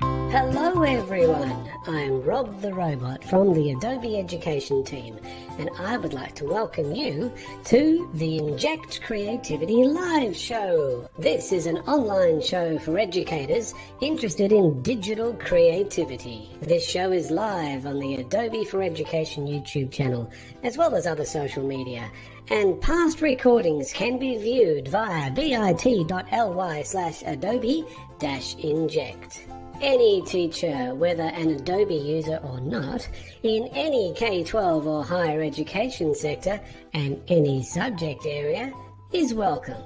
Hello everyone, I'm Rob the Robot from the Adobe Education team, and I would like to welcome you to the Inject Creativity Live Show. This is an online show for educators interested in digital creativity. This show is live on the Adobe for Education YouTube channel, as well as other social media, and past recordings can be viewed via bit.ly/adobe-inject. Any teacher, whether an Adobe user or not, in any K-12 or higher education sector and any subject area is welcome.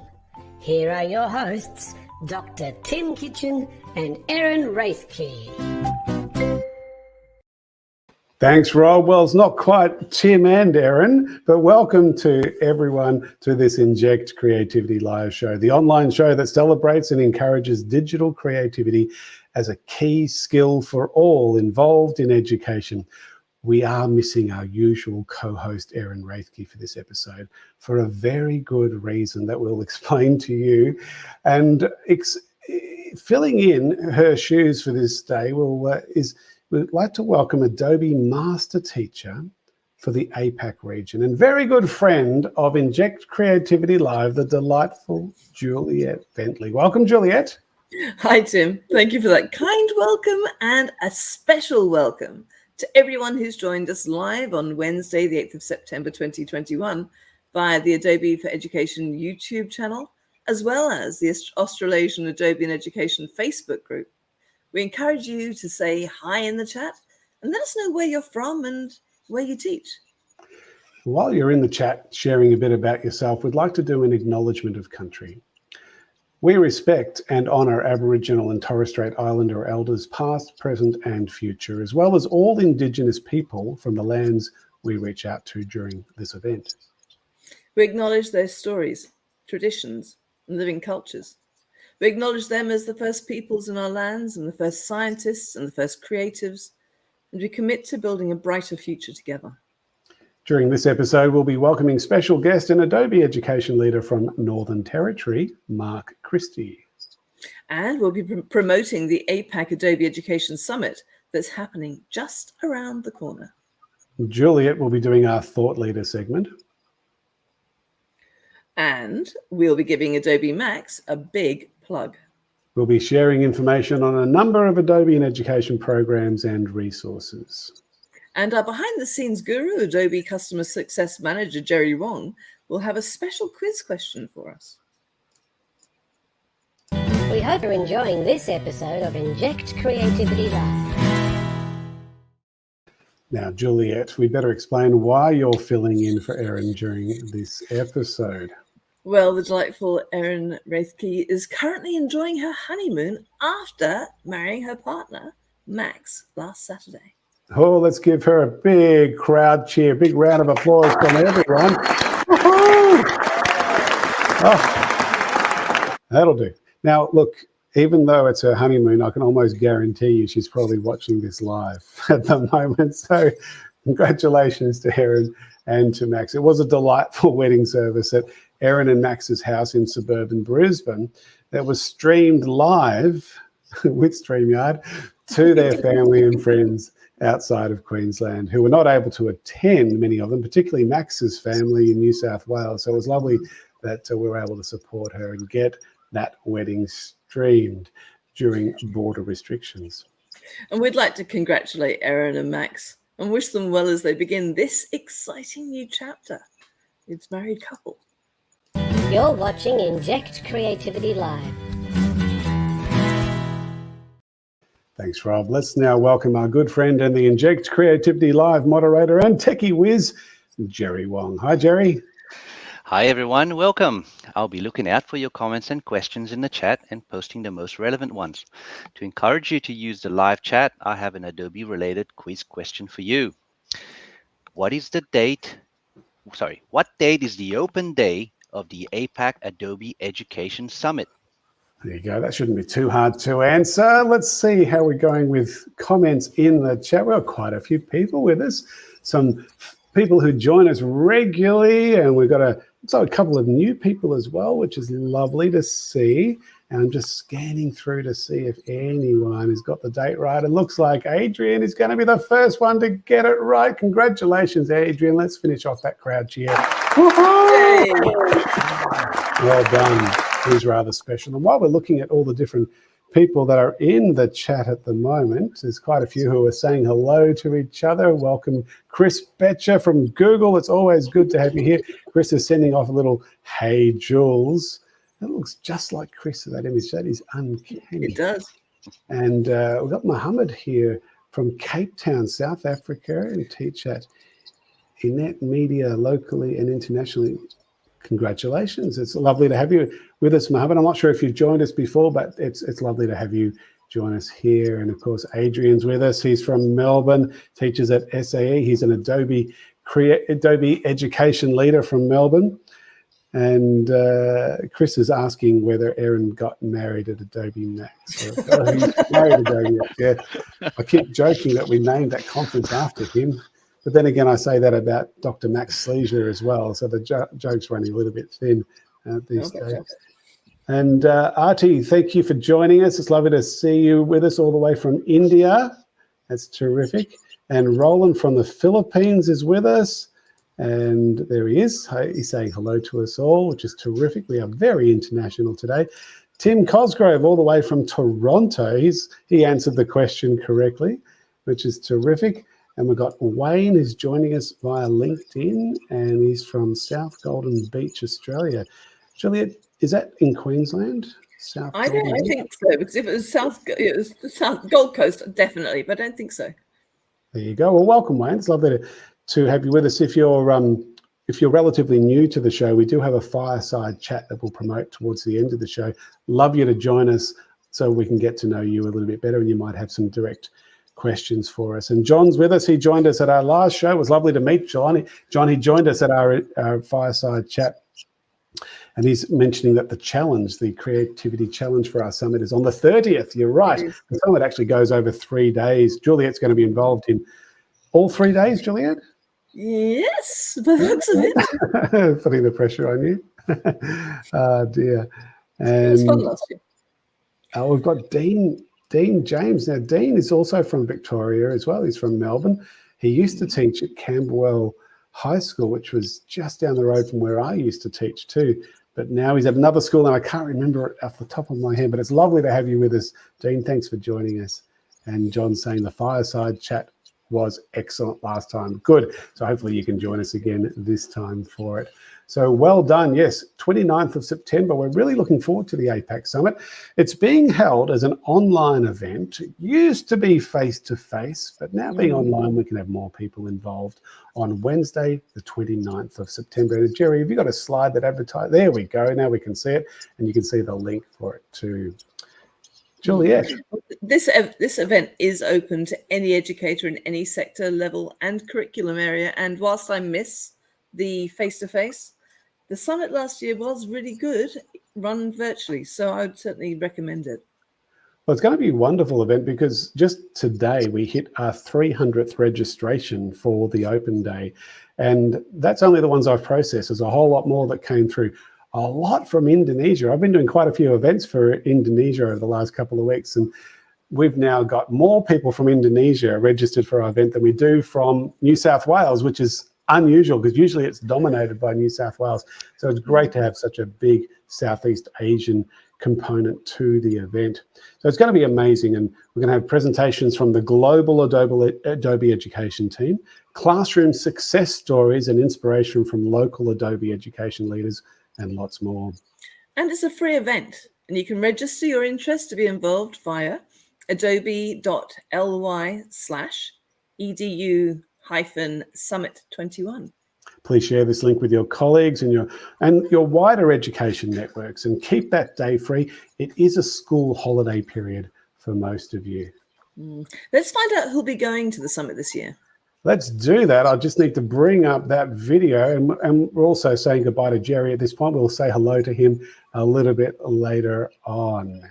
Here are your hosts, Dr. Tim Kitchen and Erin Raithke. Thanks, Rob. Well, it's not quite Tim and Erin, but welcome to everyone to this Inject Creativity Live Show, the online show that celebrates and encourages digital creativity as a key skill for all involved in education. We are missing our usual co-host, Erin Raithke, for this episode for a very good reason that we'll explain to you. And filling in her shoes for this day we'd like to welcome Adobe Master Teacher for the Apac region and very good friend of Inject Creativity Live, the delightful Juliet Bentley. Welcome, Juliet. Hi, Tim. Thank you for that kind welcome and a special welcome to everyone who's joined us live on Wednesday, the 8th of September, 2021, via the Adobe for Education YouTube channel, as well as the Australasian Adobe and Education Facebook group. We encourage you to say hi in the chat and let us know where you're from and where you teach. While you're in the chat sharing a bit about yourself, we'd like to do an acknowledgement of country. We respect and honour Aboriginal and Torres Strait Islander elders past, present and future, as well as all Indigenous people from the lands we reach out to during this event. We acknowledge their stories, traditions and living cultures. We acknowledge them as the first peoples in our lands and the first scientists and the first creatives, and we commit to building a brighter future together. During this episode, we'll be welcoming special guest and Adobe Education leader from Northern Territory, Mark Christie. And we'll be promoting the Apac Adobe Education Summit that's happening just around the corner. Juliet will be doing our Thought Leader segment. And we'll be giving Adobe Max a big plug. We'll be sharing information on a number of Adobe and Education programs and resources. And our behind-the-scenes guru, Adobe Customer Success Manager, Jerry Wong, will have a special quiz question for us. We hope you're enjoying this episode of Inject Creativity Live. Now, Juliet, we better explain why you're filling in for Erin during this episode. Well, the delightful Erin Raithke is currently enjoying her honeymoon after marrying her partner, Max, last Saturday. Oh, let's give her a big crowd cheer, big round of applause from everyone. Woo-hoo! Oh, that'll do. Now, look, even though it's her honeymoon, I can almost guarantee you she's probably watching this live at the moment. So congratulations to Erin and to Max. It was a delightful wedding service at Erin and Max's house in suburban Brisbane that was streamed live with StreamYard to their family and friends outside of Queensland who were not able to attend, many of them, particularly Max's family in New South Wales. So it was lovely that we were able to support her and get that wedding streamed during border restrictions. And we'd like to congratulate Erin and Max and wish them well as they begin this exciting new chapter. It's married couple. You're watching Inject Creativity Live. Thanks, Rob. Let's now welcome our good friend and the Inject Creativity Live moderator and techie whiz, Jerry Wong. Hi, Jerry. Hi, everyone. Welcome. I'll be looking out for your comments and questions in the chat and posting the most relevant ones. To encourage you to use the live chat, I have an Adobe-related quiz question for you. What date is the open day of the Apac Adobe Education Summit? There you go. That shouldn't be too hard to answer. Let's see how we're going with comments in the chat. We've got quite a few people with us. Some people who join us regularly, and we've got a couple of new people as well, which is lovely to see. And I'm just scanning through to see if anyone has got the date right. It looks like Adrian is going to be the first one to get it right. Congratulations, Adrian. Let's finish off that crowd cheer. Well done. It is rather special. And while we're looking at all the different people that are in the chat at the moment, there's quite a few who are saying hello to each other. Welcome, Chris Betcher from Google. It's always good to have you here. Chris is sending off a little "Hey, Jules." That looks just like Chris in that image. That is uncanny. It does. And we've got Mohammed here from Cape Town, South Africa, and teach at Inet Media locally and internationally. Congratulations. It's lovely to have you with us, Mohammed. I'm not sure if you've joined us before, but it's lovely to have you join us here. And of course, Adrian's with us. He's from Melbourne, teaches at SAE. He's an Adobe education leader from Melbourne. And Chris is asking whether Erin got married at Adobe Max. He's married at Adobe Max, yeah. I keep joking that we named that conference after him. But then again, I say that about Dr. Max Sleasure as well. So the joke's running a little bit thin these days. And Artie, thank you for joining us. It's lovely to see you with us all the way from India. That's terrific. And Roland from the Philippines is with us. And there he is. He's saying hello to us all, which is terrific. We are very international today. Tim Cosgrove, all the way from Toronto. He answered the question correctly, which is terrific. And we've got Wayne who's joining us via LinkedIn, and he's from South Golden Beach, Australia. Juliet, is that in Queensland? I don't think so, because if it was South Gold Coast, definitely, but I don't think so. There you go. Well, welcome, Wayne. It's lovely to have you with us. If you're relatively new to the show, we do have a fireside chat that we'll promote towards the end of the show. Love you to join us so we can get to know you a little bit better, and you might have some direct questions for us. And John's with us. He joined us at our last show. It was lovely to meet John. He joined us at our fireside chat, and he's mentioning that the creativity challenge for our summit is on the 30th. You're right. The summit actually goes over 3 days. Juliet's going to be involved in all 3 days, Juliet? Yes, by the looks of it. Putting the pressure on you. Oh, dear. And it was fun last year. We've got Dean James. Now, Dean is also from Victoria as well. He's from Melbourne. He used to teach at Camberwell High School, which was just down the road from where I used to teach too. But now he's at another school, and I can't remember it off the top of my head, but it's lovely to have you with us. Dean, thanks for joining us. And John's saying the fireside chat was excellent last time. Good. So hopefully you can join us again this time for it. So well done. Yes, 29th of September. We're really looking forward to the Apac Summit. It's being held as an online event. It used to be face-to-face, but now being online, we can have more people involved on Wednesday, the 29th of September. And Jerry, have you got a slide that advertises? There we go. Now we can see it, and you can see the link for it too. Juliet. This event is open to any educator in any sector, level and curriculum area. And whilst I miss the face-to-face, the summit last year was really good, run virtually. So I would certainly recommend it. Well, it's going to be a wonderful event because just today we hit our 300th registration for the open day. And that's only the ones I've processed. There's a whole lot more that came through. A lot from Indonesia. I've been doing quite a few events for Indonesia over the last couple of weeks, and we've now got more people from Indonesia registered for our event than we do from New South Wales, which is unusual because usually it's dominated by New South Wales. So it's great to have such a big Southeast Asian component to the event. So it's going to be amazing, and we're going to have presentations from the global Adobe education team, classroom success stories and inspiration from local Adobe education leaders, and lots more. And it's a free event, and you can register your interest to be involved via adobe.ly/edu-summit21. Please share this link with your colleagues and your wider education networks, and keep that day free. It is a school holiday period for most of you. Let's find out who'll be going to the summit this year. Let's do that. I just need to bring up that video, and we're also saying goodbye to Jerry at this point. We'll say hello to him a little bit later on.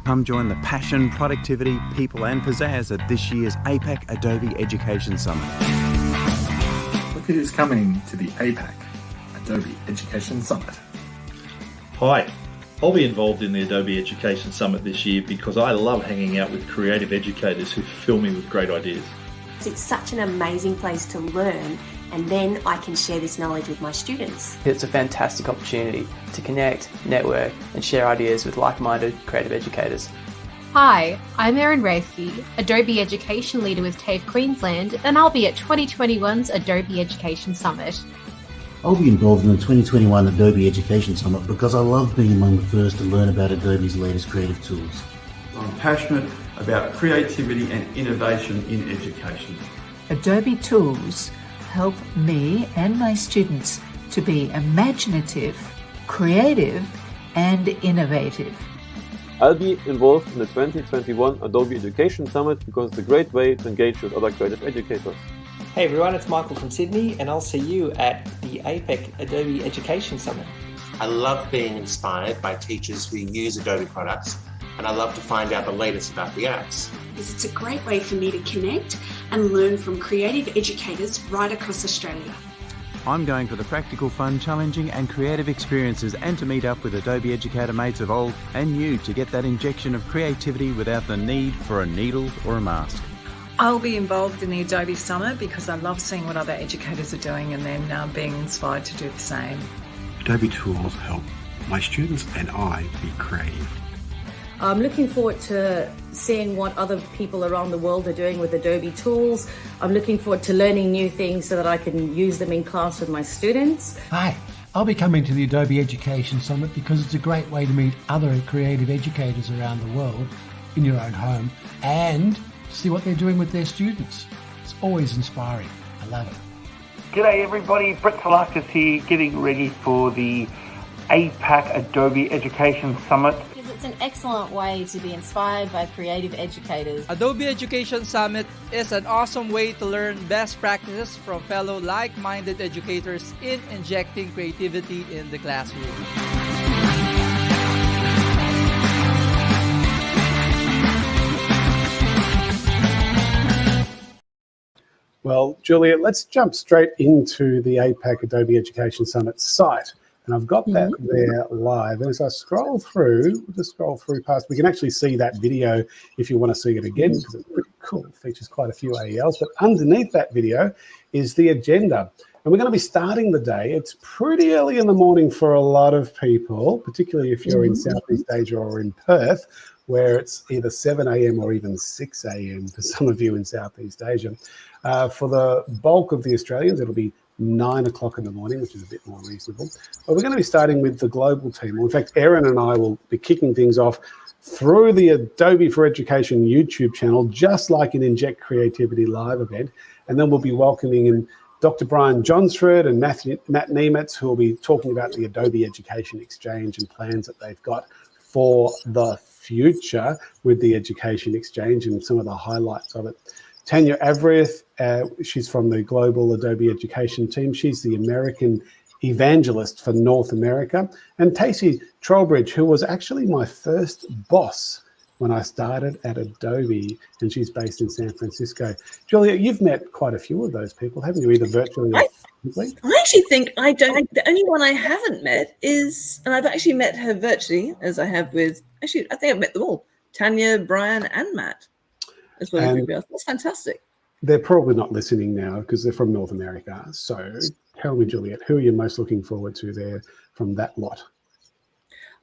Come join the passion, productivity, people and pizzazz at this year's Apac Adobe Education Summit. Look who's coming to the Apac Adobe Education Summit. Hi, I'll be involved in the Adobe Education Summit this year because I love hanging out with creative educators who fill me with great ideas. It's such an amazing place to learn, and then I can share this knowledge with my students. It's a fantastic opportunity to connect, network and share ideas with like-minded creative educators. Hi, I'm Erin Rathke, Adobe Education Leader with TAFE Queensland, and I'll be at 2021's Adobe Education Summit. I'll be involved in the 2021 Adobe Education Summit because I love being among the first to learn about Adobe's latest creative tools. I'm passionate about creativity and innovation in education. Adobe tools help me and my students to be imaginative, creative, and innovative. I'll be involved in the 2021 Adobe Education Summit because it's a great way to engage with other creative educators. Hey everyone, it's Michael from Sydney, and I'll see you at the Apac Adobe Education Summit. I love being inspired by teachers who use Adobe products, and I love to find out the latest about the apps. It's a great way for me to connect and learn from creative educators right across Australia. I'm going for the practical, fun, challenging and creative experiences, and to meet up with Adobe educator mates of old and new to get that injection of creativity without the need for a needle or a mask. I'll be involved in the Adobe Summit because I love seeing what other educators are doing and then being inspired to do the same. Adobe tools help my students and I be creative. I'm looking forward to seeing what other people around the world are doing with Adobe tools. I'm looking forward to learning new things so that I can use them in class with my students. Hi, I'll be coming to the Adobe Education Summit because it's a great way to meet other creative educators around the world in your own home and see what they're doing with their students. It's always inspiring. I love it. G'day everybody, Brett Salakis here, getting ready for the Apac Adobe Education Summit. It's an excellent way to be inspired by creative educators. Adobe Education Summit is an awesome way to learn best practices from fellow like-minded educators in injecting creativity in the classroom. Well, Juliet, let's jump straight into the APAC Adobe Education Summit site. And I've got that there live. And as I scroll through, we'll just scroll through past, we can actually see that video if you want to see it again, because it's pretty cool. It features quite a few AELs. But underneath that video is the agenda. And we're going to be starting the day. It's pretty early in the morning for a lot of people, particularly if you're in Southeast Asia or in Perth, where it's either 7 a.m. or even 6 a.m. for some of you in Southeast Asia. For the bulk of the Australians, it'll be 9 o'clock in the morning, which is a bit more reasonable. But we're going to be starting with the global team. In fact, Erin and I will be kicking things off through the Adobe for Education YouTube channel, just like an Inject Creativity Live event. And then we'll be welcoming in Dr. Brian Johnsrud and Matt Niemetz, who will be talking about the Adobe Education Exchange and plans that they've got for the future with the Education Exchange and some of the highlights of it. Tanya Avrieth, she's from the Global Adobe Education team. She's the American evangelist for North America. And Tacey Trollbridge, who was actually my first boss when I started at Adobe, and she's based in San Francisco. Julia, you've met quite a few of those people, haven't you, either virtually or physically? I actually think the only one I haven't met is, and I've actually met her virtually, as I have with, actually, I think I've met them all, Tanya, Brian, and Matt. As well as everybody else. That's fantastic. They're probably not listening now because they're from North America. So tell me, Juliet, who are you most looking forward to there from that lot?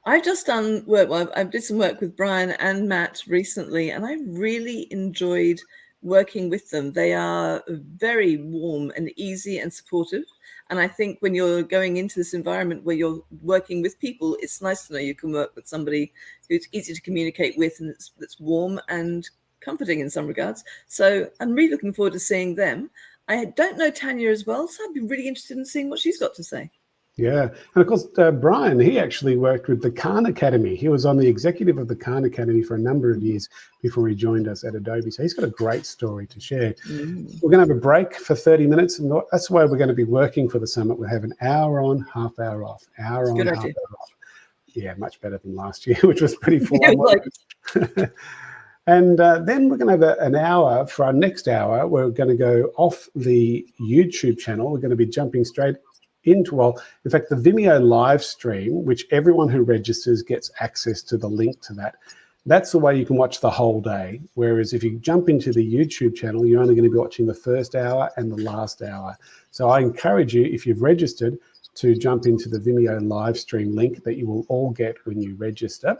I've just done work. Well, I did some work with Brian and Matt recently, and I really enjoyed working with them. They are very warm and easy and supportive. And I think when you're going into this environment where you're working with people, it's nice to know you can work with somebody who's easy to communicate with and that's warm and comforting in some regards. So I'm really looking forward to seeing them. I don't know Tanya as well, so I'd be really interested in seeing what she's got to say. Yeah, and of course, Brian, he actually worked with the Khan Academy. He was on the executive of the Khan Academy for a number of years before he joined us at Adobe. So he's got a great story to share. We're going to have a break for 30 minutes, and that's the way we're going to be working for the summit. We'll have an hour on, half hour off, hour on, half hour off. Yeah, much better than last year, which was pretty full on. And then we're going to have an hour. For our next hour, we're going to go off the YouTube channel. We're going to be jumping straight into, well, in fact, the Vimeo live stream, which everyone who registers gets access to the link to that. That's the way you can watch the whole day. Whereas if you jump into the YouTube channel, you're only going to be watching the first hour and the last hour. So I encourage you, if you've registered, to jump into the Vimeo live stream link that you will all get when you register.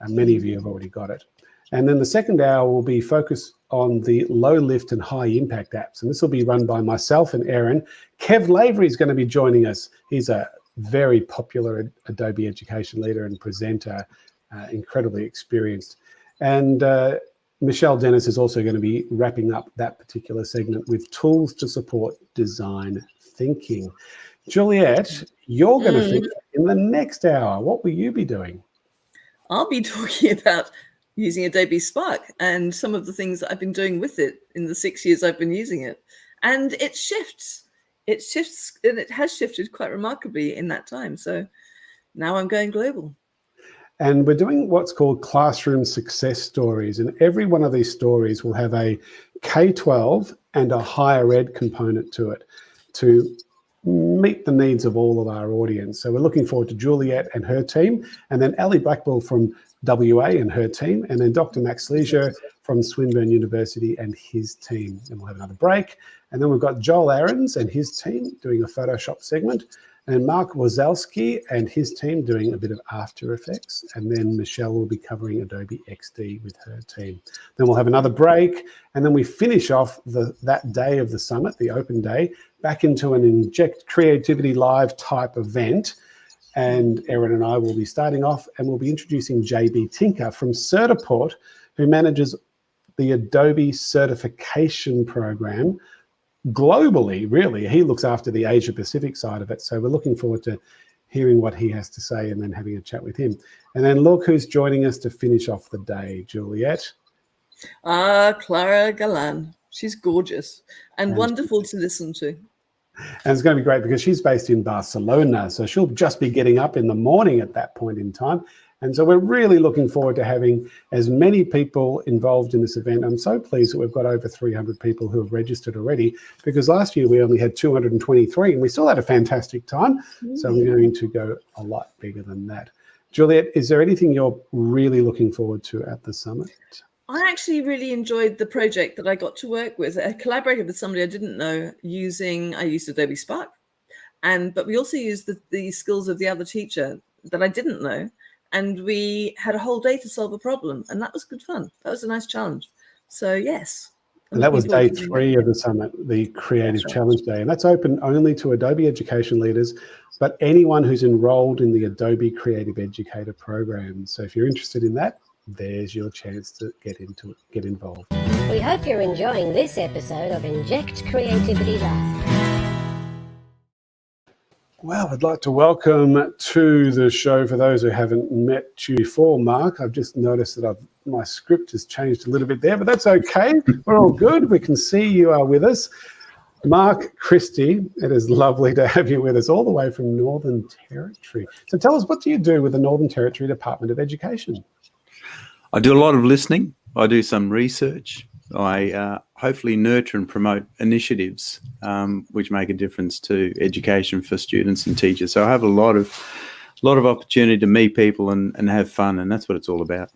And many of you have already got it. And then the second hour will be focused on the low lift and high impact apps. And this will be run by myself and Erin. Kev Lavery is going to be joining us. He's a very popular Adobe education leader and presenter, incredibly experienced. And Michelle Dennis is also going to be wrapping up that particular segment with tools to support design thinking. Juliet, you're going to think in the next hour. What will you be doing? I'll be talking about using Adobe Spark and some of the things that I've been doing with it in the 6 years I've been using it. And it shifts, and it has shifted quite remarkably in that time. So now I'm going global. And we're doing what's called classroom success stories. And every one of these stories will have a K-12 and a higher ed component to it to meet the needs of all of our audience. So we're looking forward to Juliet and her team, and then Ali Blackwell from WA and her team, and then Dr. Max Leisure from Swinburne University and his team. And we'll have another break. And then we've got Joel Aarons and his team doing a Photoshop segment, and Mark Wazowski and his team doing a bit of After Effects. And then Michelle will be covering Adobe XD with her team. Then we'll have another break, and then we finish off that day of the summit, the open day, back into an Inject Creativity Live type event. And Erin and I will be starting off, and we'll be introducing JB Tinker from Certiport, who manages the Adobe certification program globally, really. He looks after the Asia Pacific side of it. So we're looking forward to hearing what he has to say and then having a chat with him. And then look who's joining us to finish off the day, Juliet. Clara Galan. She's gorgeous and wonderful to listen to. And it's going to be great because she's based in Barcelona. So she'll just be getting up in the morning at that point in time. And so we're really looking forward to having as many people involved in this event. I'm so pleased that we've got over 300 people who have registered already, because last year we only had 223 and we still had a fantastic time. So we're going to go a lot bigger than that. Juliet, is there anything you're really looking forward to at the summit? I actually really enjoyed the project that I got to work with. I collaborated with somebody I didn't know I used Adobe Spark, but we also used the skills of the other teacher that I didn't know. And we had a whole day to solve a problem, and that was good fun. That was a nice challenge. So yes. And that was day 3 of the summit, the Creative Challenge Day. And that's open only to Adobe education leaders, but anyone who's enrolled in the Adobe Creative Educator program. So if you're interested in that, there's your chance to get involved. We hope you're enjoying this episode of Inject Creativity Live. Well, I'd like to welcome to the show, for those who haven't met you before, Mark. I've just noticed that my script has changed a little bit there, but that's okay. We're all good. We can see you are with us. Mark Christie, it is lovely to have you with us all the way from Northern Territory. So tell us, what do you do with the Northern Territory Department of Education? I do a lot of listening. I do some research. I hopefully nurture and promote initiatives which make a difference to education for students and teachers. So I have a lot of opportunity to meet people and have fun, and that's what it's all about.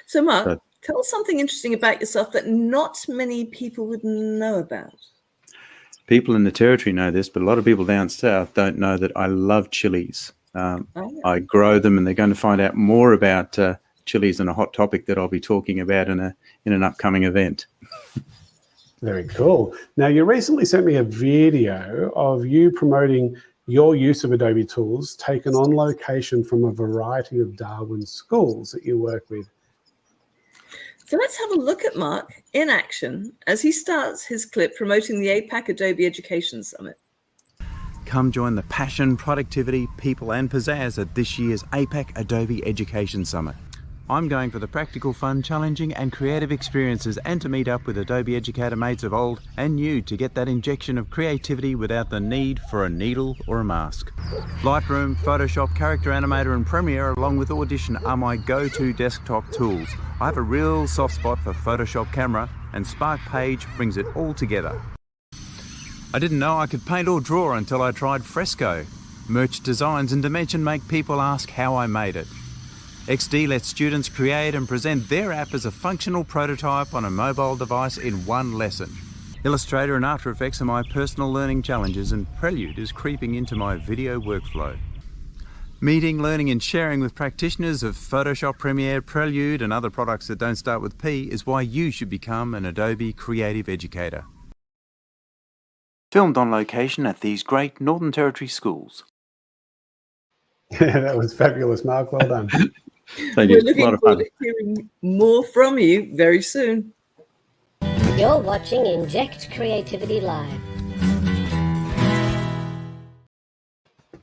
So Mark, tell us something interesting about yourself that not many people would know about. People in the Territory know this, but a lot of people down south don't know that I love chilies. I grow them, and they're going to find out more about chilies and a hot topic that I'll be talking about in an upcoming event. Very cool. Now, you recently sent me a video of you promoting your use of Adobe tools taken on location from a variety of Darwin schools that you work with. So let's have a look at Mark in action as he starts his clip promoting the Apac Adobe Education Summit. Come join the passion, productivity, people and pizzazz at this year's Apac Adobe Education Summit. I'm going for the practical, fun, challenging and creative experiences, and to meet up with Adobe educator mates of old and new to get that injection of creativity without the need for a needle or a mask. Lightroom, Photoshop, Character Animator and Premiere along with Audition are my go-to desktop tools. I have a real soft spot for Photoshop Camera, and Spark Page brings it all together. I didn't know I could paint or draw until I tried Fresco. Merch designs and Dimension make people ask how I made it. XD lets students create and present their app as a functional prototype on a mobile device in one lesson. Illustrator and After Effects are my personal learning challenges, and Prelude is creeping into my video workflow. Meeting, learning and sharing with practitioners of Photoshop, Premiere, Prelude and other products that don't start with P is why you should become an Adobe Creative Educator. Filmed on location at these great Northern Territory schools. Yeah, that was fabulous, Mark. Well done. Thank you. We're looking forward to hearing more from you very soon. You're watching Inject Creativity Live.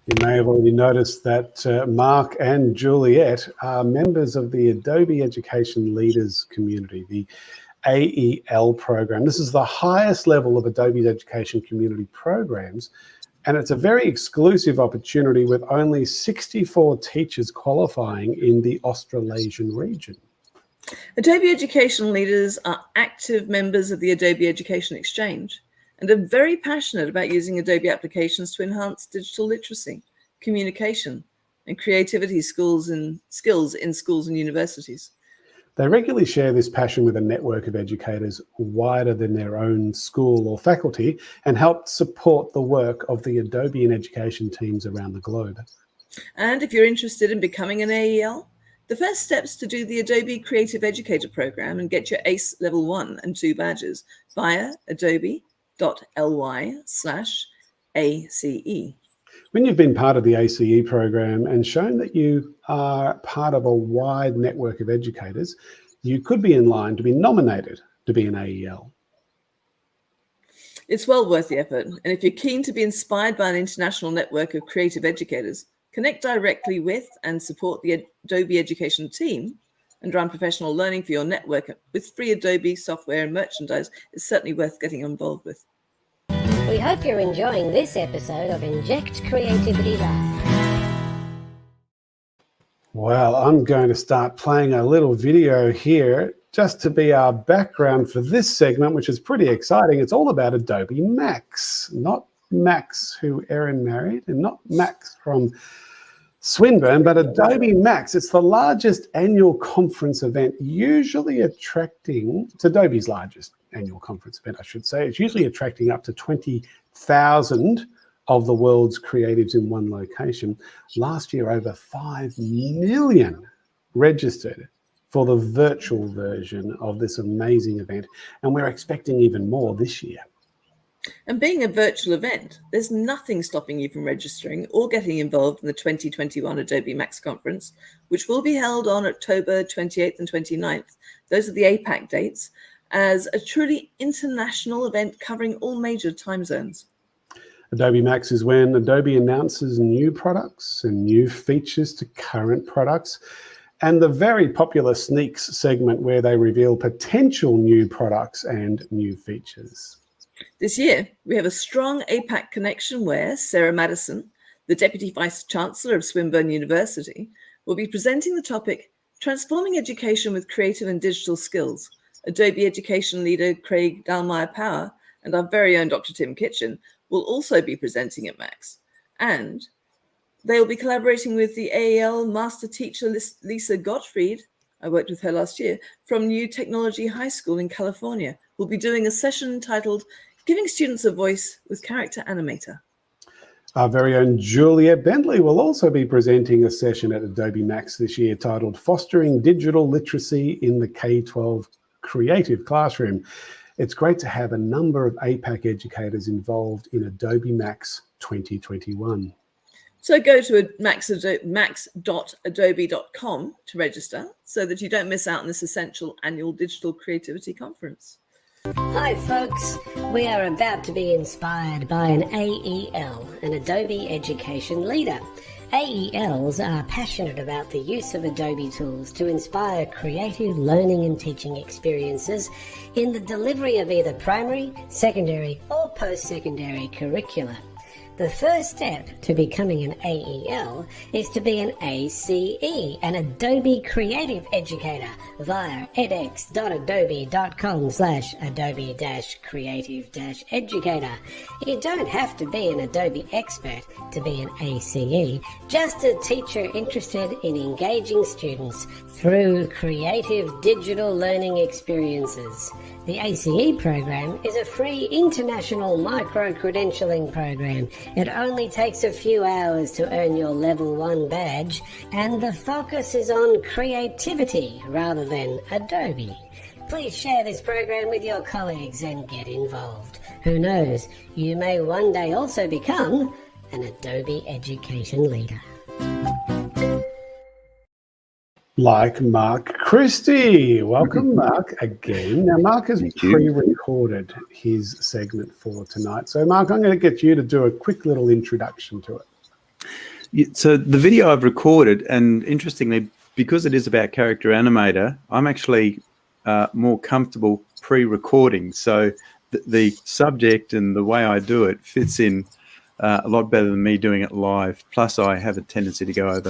You may have already noticed that Mark and Juliet are members of the Adobe Education Leaders Community, the AEL program. This is the highest level of Adobe's education community programs, and it's a very exclusive opportunity with only 64 teachers qualifying in the Australasian region. Adobe Education Leaders are active members of the Adobe Education Exchange and are very passionate about using Adobe applications to enhance digital literacy, communication, and creativity skills in schools and universities. They regularly share this passion with a network of educators wider than their own school or faculty and help support the work of the Adobe and education teams around the globe. And if you're interested in becoming an AEL, the first steps to do the Adobe Creative Educator program and get your ACE Level 1 and 2 badges via adobe.ly/ACE. When you've been part of the ACE program and shown that you are part of a wide network of educators, you could be in line to be nominated to be an AEL. It's well worth the effort, and if you're keen to be inspired by an international network of creative educators, connect directly with and support the Adobe Education team and run professional learning for your network with free Adobe software and merchandise. It's certainly worth getting involved with. We hope you're enjoying this episode of Inject Creativity Live. Well, I'm going to start playing a little video here just to be our background for this segment, which is pretty exciting. It's all about Adobe Max, not Max, who Erin married, and not Max from Swinburne, but Adobe Max. It's the largest annual conference event, usually attracting, it's Adobe's largest annual conference event, I should say. It's usually attracting up to 20,000 of the world's creatives in one location. Last year, over 5 million registered for the virtual version of this amazing event, and we're expecting even more this year. And being a virtual event, there's nothing stopping you from registering or getting involved in the 2021 Adobe Max Conference, which will be held on October 28th and 29th. Those are the Apac dates, as a truly international event covering all major time zones. Adobe Max is when Adobe announces new products and new features to current products, and the very popular Sneaks segment where they reveal potential new products and new features. This year, we have a strong APAC connection where Sarah Madison, the Deputy Vice Chancellor of Swinburne University, will be presenting the topic, Transforming Education with Creative and Digital Skills. Adobe Education leader Craig Dalmeyer-Power and our very own Dr. Tim Kitchen will also be presenting at Max. And they will be collaborating with the AEL Master Teacher Lisa Gottfried, I worked with her last year, from New Technology High School in California. We'll be doing a session titled Giving Students a Voice with Character Animator. Our very own Juliet Bentley will also be presenting a session at Adobe Max this year titled Fostering Digital Literacy in the K-12 Creative Classroom. It's great to have a number of APAC educators involved in Adobe Max 2021. So go to max.adobe.com to register so that you don't miss out on this essential annual digital creativity conference. Hi folks, we are about to be inspired by an AEL, an Adobe Education Leader. AELs are passionate about the use of Adobe tools to inspire creative learning and teaching experiences in the delivery of either primary, secondary or post-secondary curricula. The first step to becoming an AEL is to be an ACE, an Adobe Creative Educator, via edx.adobe.com/adobe-creative-educator. You don't have to be an Adobe expert to be an ACE, just a teacher interested in engaging students through creative digital learning experiences. The ACE program is a free international micro-credentialing program. It only takes a few hours to earn your Level 1 badge, and the focus is on creativity rather than Adobe. Please share this program with your colleagues and get involved. Who knows, you may one day also become an Adobe education leader. Like Mark Christie. Welcome, Mark, again. Now, Mark has pre-recorded his segment for tonight. So, Mark, I'm going to get you to do a quick little introduction to it. So the video I've recorded, and interestingly, because it is about Character Animator, I'm actually more comfortable pre-recording. So the subject and the way I do it fits in a lot better than me doing it live. Plus, I have a tendency to go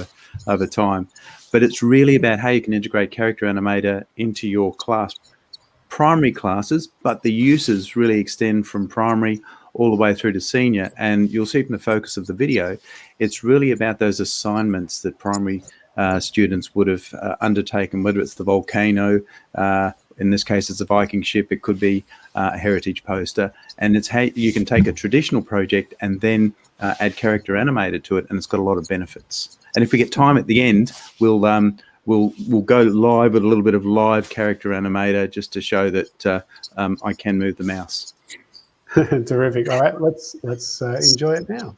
over time. But it's really about how you can integrate Character Animator into your primary classes, but the uses really extend from primary all the way through to senior. And you'll see from the focus of the video, it's really about those assignments that primary students would have undertaken, whether it's the volcano, in this case it's a Viking ship, it could be a heritage poster, and it's how you can take a traditional project and then add Character Animator to it, and it's got a lot of benefits. And if we get time at the end, we'll go live with a little bit of live Character Animator just to show that I can move the mouse. Terrific. All right, let's enjoy it now.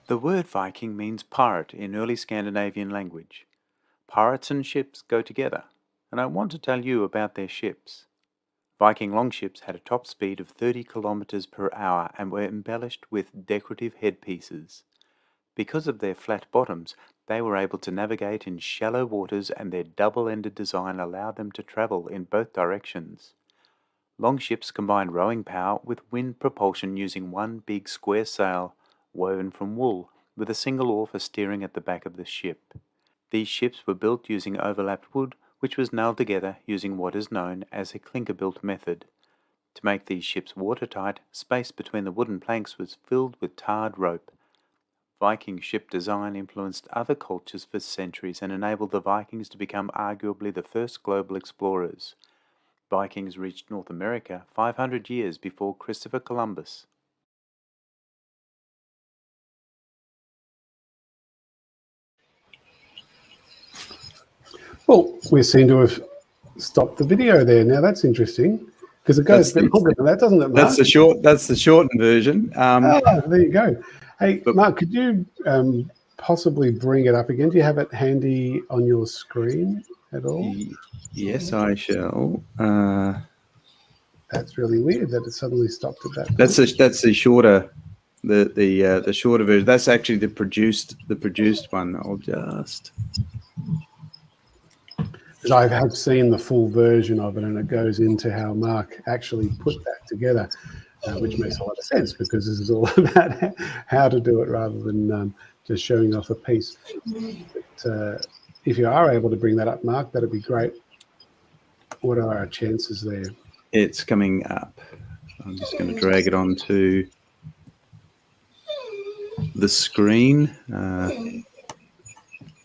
The word Viking means pirate in early Scandinavian language. Pirates and ships go together, and I want to tell you about their ships. Viking longships had a top speed of 30 kilometers per hour and were embellished with decorative headpieces. Because of their flat bottoms, they were able to navigate in shallow waters, and their double-ended design allowed them to travel in both directions. Longships combined rowing power with wind propulsion using one big square sail woven from wool with a single oar for steering at the back of the ship. These ships were built using overlapped wood, which was nailed together using what is known as a clinker-built method. To make these ships watertight, space between the wooden planks was filled with tarred rope. Viking ship design influenced other cultures for centuries and enabled the Vikings to become arguably the first global explorers. Vikings reached North America 500 years before Christopher Columbus. Well, we seem to have stopped the video there. Now that's interesting because it goes a bit longer than that, doesn't it, Mark? That's the shortened version. There you go. Hey, Mark, could you possibly bring it up again? Do you have it handy on your screen at all? Yes, I shall. That's really weird that it suddenly stopped at that point. That's the shorter, the shorter version. That's actually the produced one. I'll just. I have seen the full version of it, and it goes into how Mark actually put that together, which makes a lot of sense because this is all about how to do it rather than just showing off a piece. But, if you are able to bring that up, Mark, that'd be great. What are our chances there? It's coming up. I'm just going to drag it onto the screen.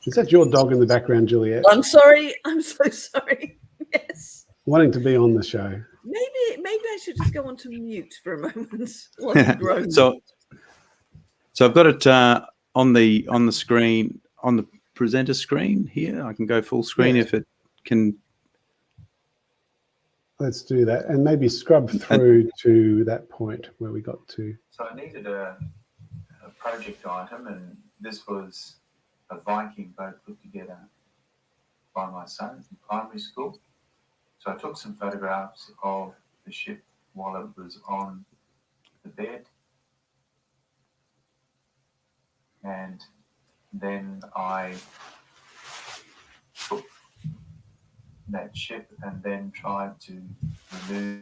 Is that your dog in the background, Juliet? I'm sorry. I'm so sorry. Yes. Wanting to be on the show. Maybe I should just go on to mute for a moment while he groans. So I've got it on the screen, on the presenter screen here. I can go full screen if it can. Let's do that, and maybe scrub through to that point where we got to. So I needed a project item, and this was a Viking boat put together by my son in primary school. So I took some photographs of the ship while it was on the bed, and then I took that ship and then tried to remove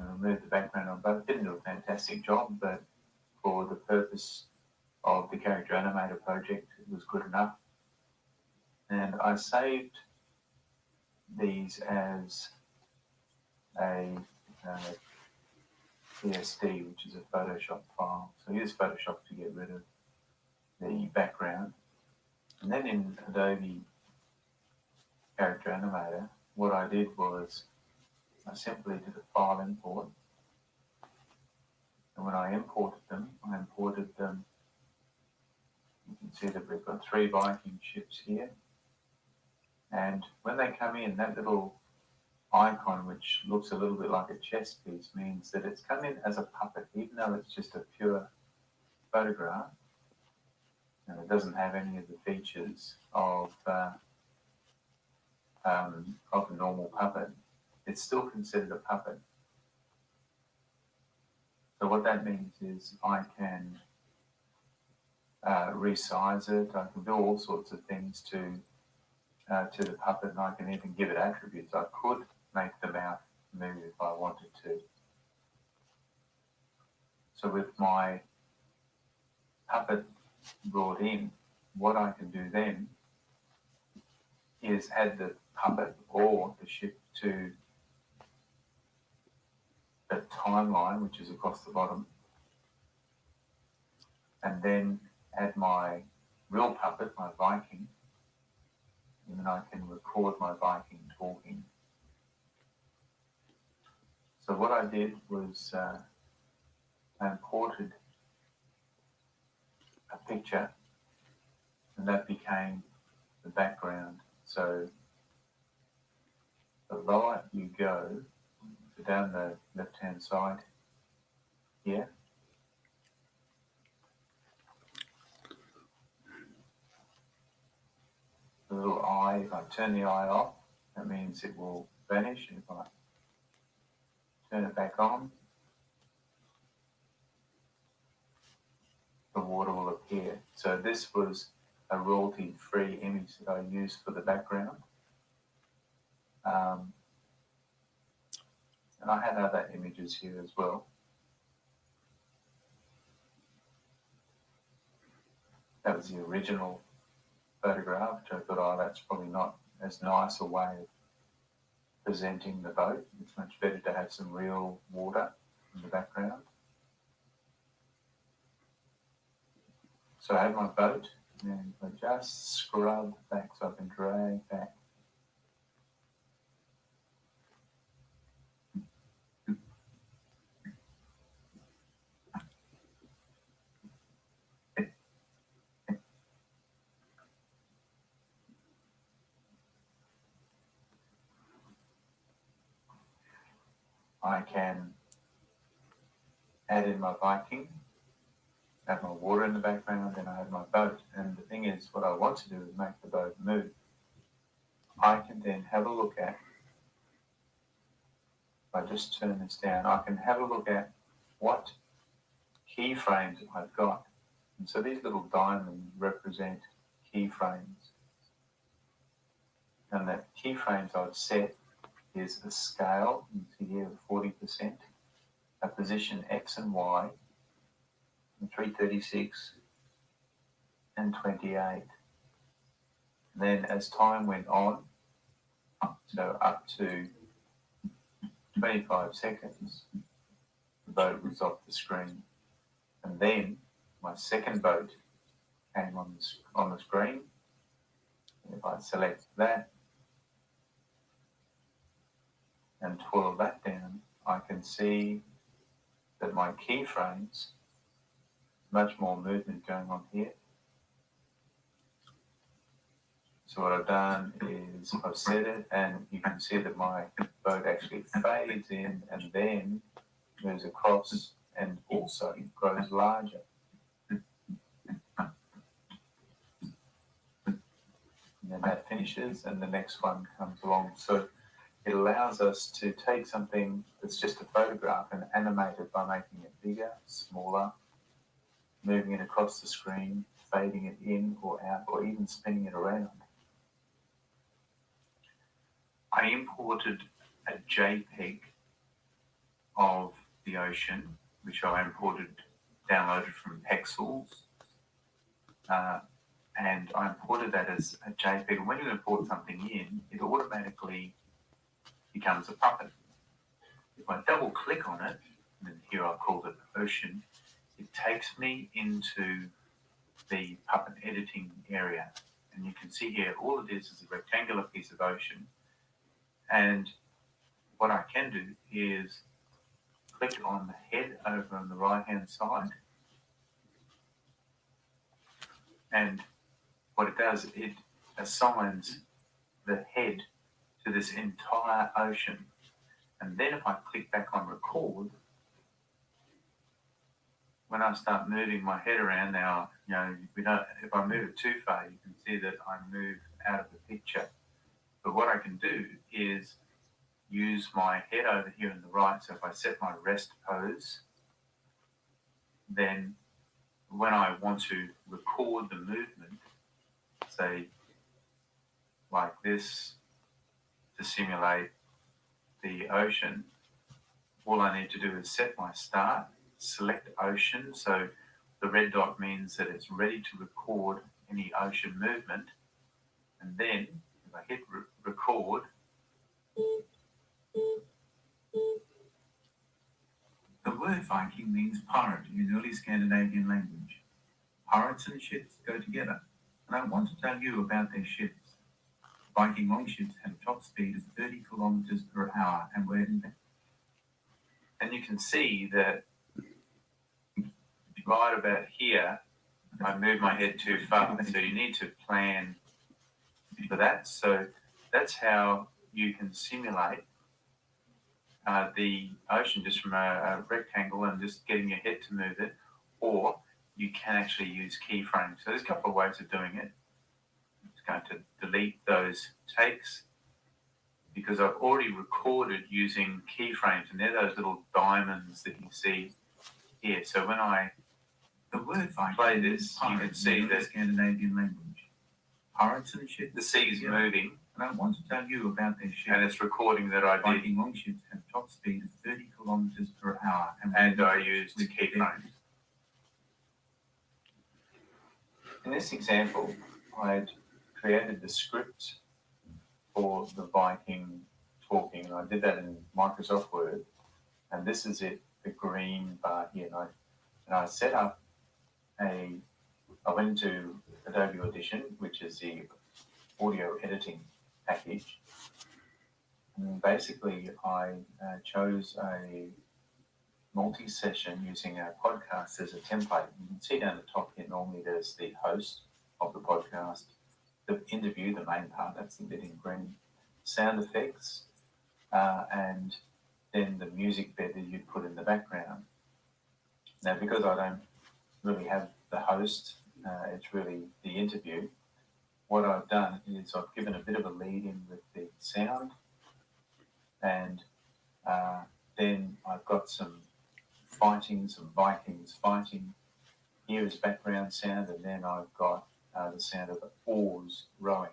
removed the background on both. Didn't do a fantastic job, but for the purpose of the character animator project, it was good enough. And I saved these as a PSD, which is a Photoshop file. So use Photoshop to get rid of the background. And then in Adobe Character Animator, what I did was I simply did a file import. And when I imported them, you can see that we've got 3 Viking ships here. And when they come in, that little icon, which looks a little bit like a chess piece, means that it's come in as a puppet, even though it's just a pure photograph. And it doesn't have any of the features of a normal puppet. It's still considered a puppet. So what that means is I can resize it. I can do all sorts of things to the puppet, and I can even give it attributes. I could make the mouth move if I wanted to. So with my puppet brought in, what I can do then is add the puppet or the ship to the timeline, which is across the bottom, and then add my real puppet, my Viking, and then I can record my Viking talking. So what I did was I imported a picture, and that became the background. So the lower you go, so down the left-hand side here, the little eye, if I turn the eye off, that means it will vanish. And if I turn it back on, the water will appear. So this was a royalty-free image that I used for the background. And I had other images here as well. That was the original photograph, which I thought, oh, that's probably not as nice a way of presenting the boat. It's much better to have some real water in the background. So I have my boat, and I just scrub back so I can drag back. I can add in my Viking, have my water in the background, and I have my boat. And the thing is, what I want to do is make the boat move. I can then have a look at, if I just turn this down, I can have a look at what keyframes I've got. And so these little diamonds represent keyframes. And the keyframes I've set is a scale, you can see here, 40%, a position X and Y, and 336 and 28. And then as time went on, so up to 25 seconds, the boat was off the screen. And then my second boat came on the screen. And if I select that and twirl that down, I can see that my keyframes, much more movement going on here. So what I've done is I've set it, and you can see that my boat actually fades in and then moves across and also grows larger. And then that finishes and the next one comes along. So it allows us to take something that's just a photograph and animate it by making it bigger, smaller, moving it across the screen, fading it in or out, or even spinning it around. I imported a JPEG of the ocean, which I downloaded from Pexels, and I imported that as a JPEG. And when you import something in, it automatically becomes a puppet. If I double click on it, and here I've called it ocean, it takes me into the puppet editing area. And you can see here, all it is a rectangular piece of ocean. And what I can do is click on the head over on the right-hand side. And what it does, it assigns the head to this entire ocean. And then if I click back on record, when I start moving my head around now, if I move it too far, you can see that I move out of the picture. But what I can do is use my head over here on the right. So if I set my rest pose, then when I want to record the movement, say like this, to simulate the ocean, all I need to do is set my start, select ocean. So the red dot means that it's ready to record any ocean movement. And then if I hit record, the word Viking means pirate in early Scandinavian language. Pirates and ships go together, and I want to tell you about their ships. Viking longships had a top speed of 30 kilometers per hour and were in. And you can see that right about here, I moved my head too far. So you need to plan for that. So that's how you can simulate the ocean just from a rectangle and just getting your head to move it, or you can actually use keyframes. So there's a couple of ways of doing it. I'm just going to delete those takes because I've already recorded using keyframes, and they're those little diamonds that you see here. So when I play this, you can see that Scandinavian language. Pirates and ships. The sea is moving. And I want to tell you about their ships. And it's recording that I did. Viking longships have a top speed of 30 kilometers per hour. And I used keyframes. In this example, I'd created the script for the Viking talking, and I did that in Microsoft Word. And this is it, the green bar here. And I set up I went into Adobe Audition, which is the audio editing package. And basically, I chose a multi-session using a podcast as a template. You can see down the top here, normally there's the host of the podcast, the interview, the main part, that's the bit in green, sound effects, and then the music bed that you put in the background. Now, because I don't really have the host, it's really the interview, what I've done is I've given a bit of a lead in with the sound, and then I've got some Vikings fighting. Here is background sound, and then I've got the sound of oars rowing.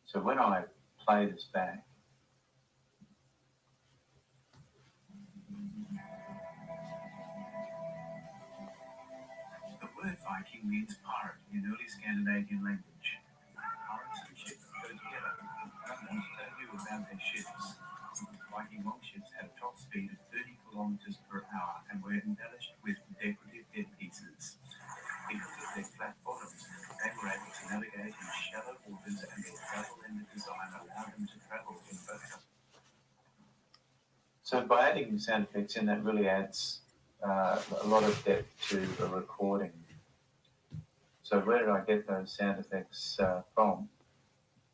So when I play this back, the word Viking means pirate in early Scandinavian language. Pirates and ships go together. And I want to tell you about their ships. Viking longships had a top speed of 30 kilometers per hour and were embellished with decorative headpieces. Because of their flat bottoms, they were able to navigate in shallow waters, and their tail-ended design allowed them to travel in boats. So by adding sound effects in, that really adds a lot of depth to a recording. So where did I get those sound effects from?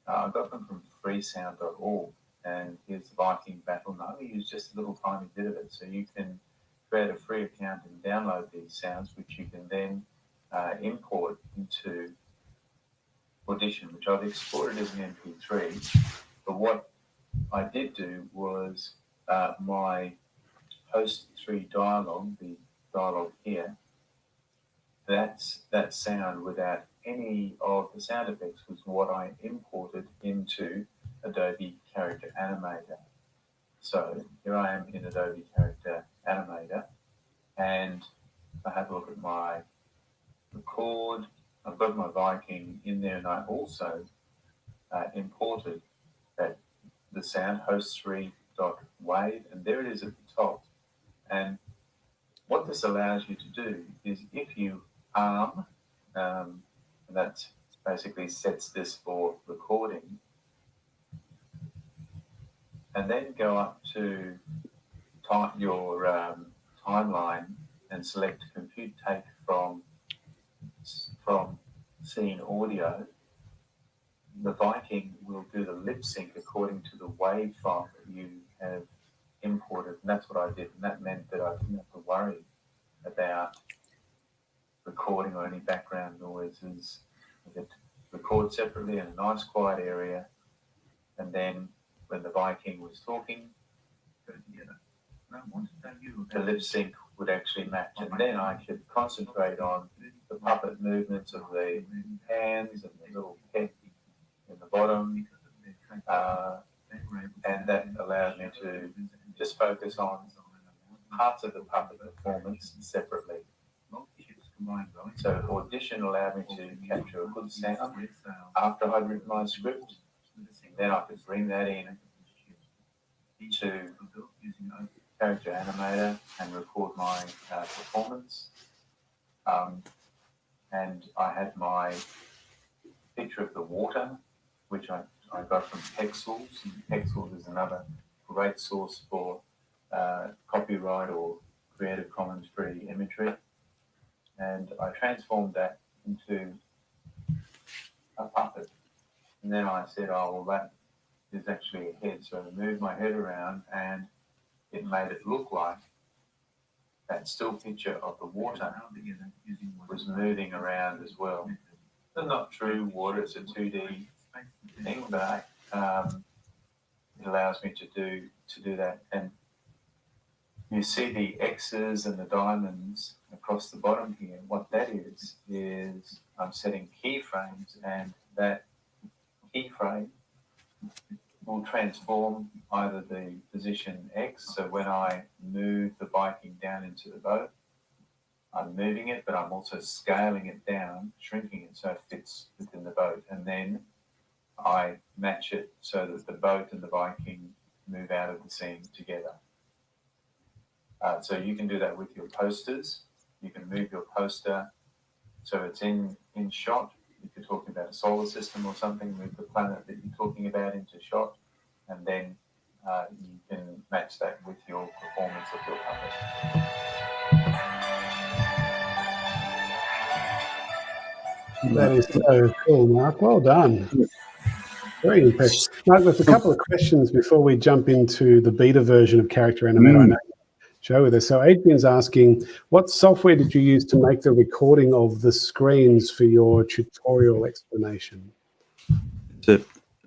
I got them from freesound.org, and here's the Viking battle. And I only use just a little tiny bit of it. So you can create a free account and download these sounds, which you can then import into Audition, which I've exported as an MP3. But what I did do was my host 3 dialogue, the dialogue here, that sound without any of the sound effects was what I imported into Adobe Character Animator. So here I am in Adobe Character Animator, and I have a look at my record. I've got my Viking in there, and I also imported the sound host3.wave, and there it is at the top. And what this allows you to do is, if you and that basically sets this for recording, and then go up to your timeline and select compute take from scene audio, the Viking will do the lip sync according to the wave file that you have imported. And that's what I did. And that meant that I didn't have to worry about recording or any background noises. It records separately in a nice quiet area. And then when the Viking was talking, the lip sync would actually match. And then I could concentrate on the puppet movements of the hands and the little head in the bottom. And that allowed me to just focus on parts of the puppet performance separately. So Audition allowed me to capture a good sound after I'd written my script. Then I could bring that in to Character Animator and record my performance. And I had my picture of the water, which I got from Pexels. Pexels is another great source for copyright or Creative Commons free imagery. And I transformed that into a puppet. And then I said, oh, well, that is actually a head. So I moved my head around, and it made it look like that still picture of the water was moving around as well. It's not true water, it's a 2D thing, but it allows me to do that. And you see the X's and the diamonds across the bottom here. What that is I'm setting keyframes, and that keyframe will transform either the position X, so when I move the Viking down into the boat, I'm moving it, but I'm also scaling it down, shrinking it so it fits within the boat, and then I match it so that the boat and the Viking move out of the scene together. So you can do that with your posters. You can move your poster so it's in shot. If you're talking about a solar system or something, move the planet that you're talking about into shot, and then you can match that with your performance of your puppet. That is so cool, Mark. Well done. Very impressive. Mark, there's a couple of questions before we jump into the beta version of Character Animator. I know you show with us. So Adrian's asking, what software did you use to make the recording of the screens for your tutorial explanation? It's a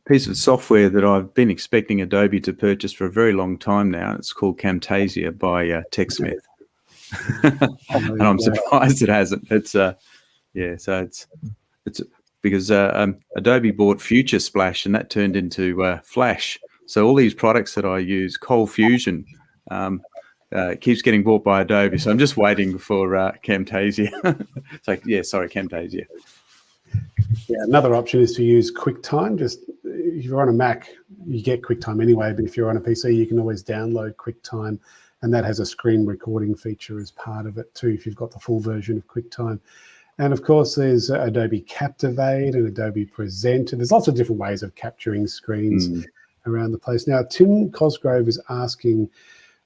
piece of software that I've been expecting Adobe to purchase for a very long time now. It's called Camtasia by TechSmith. And I'm surprised it hasn't. It's so it's because Adobe bought Future Splash, and that turned into Flash. So all these products that I use, Cold Fusion, keeps getting bought by Adobe. So I'm just waiting for Camtasia. Camtasia. Yeah, another option is to use QuickTime. Just if you're on a Mac, you get QuickTime anyway, but if you're on a PC, you can always download QuickTime, and that has a screen recording feature as part of it too, if you've got the full version of QuickTime. And of course, there's Adobe Captivate and Adobe Present, and there's lots of different ways of capturing screens around the place. Now, Tim Cosgrove is asking,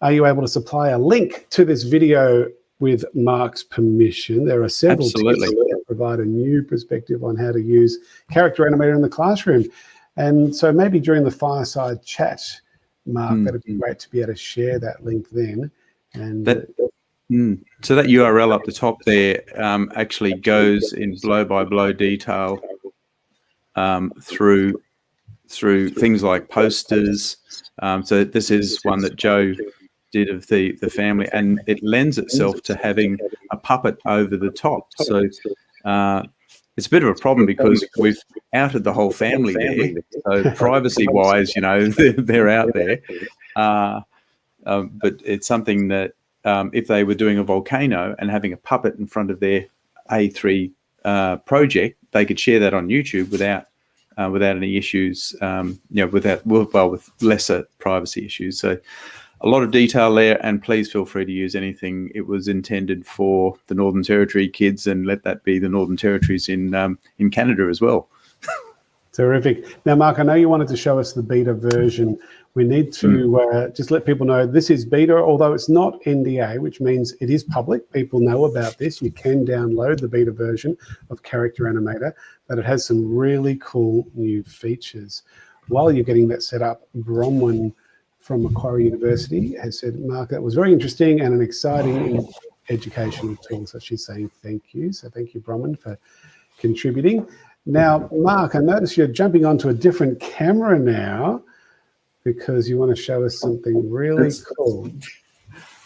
are you able to supply a link to this video with Mark's permission? There are several tips that provide a new perspective on how to use Character Animator in the classroom. And so maybe during the fireside chat, Mark, that'd be great to be able to share that link then. And so that URL up the top there actually goes in blow-by-blow detail through things like posters. So this is one that Joe did of the family, and it lends itself to having a puppet over the top. So it's a bit of a problem because we've outed the whole family there. So privacy-wise, they're out there. but it's something that if they were doing a volcano and having a puppet in front of their A3 project, they could share that on YouTube without any issues, with lesser privacy issues. So a lot of detail there, and please feel free to use anything. It was intended for the Northern Territory kids, and let that be the Northern Territories in Canada as well. Terrific. Now, Mark, I know you wanted to show us the beta version. We need to just let people know this is beta, although it's not NDA, which means it is public. People know about this. You can download the beta version of Character Animator, but it has some really cool new features. While you're getting that set up, Bronwyn from Macquarie University has said, Mark, that was very interesting and an exciting educational tool. So she's saying thank you. So thank you, Bronwyn, for contributing. Now, Mark, I notice you're jumping onto a different camera now because you want to show us something really cool.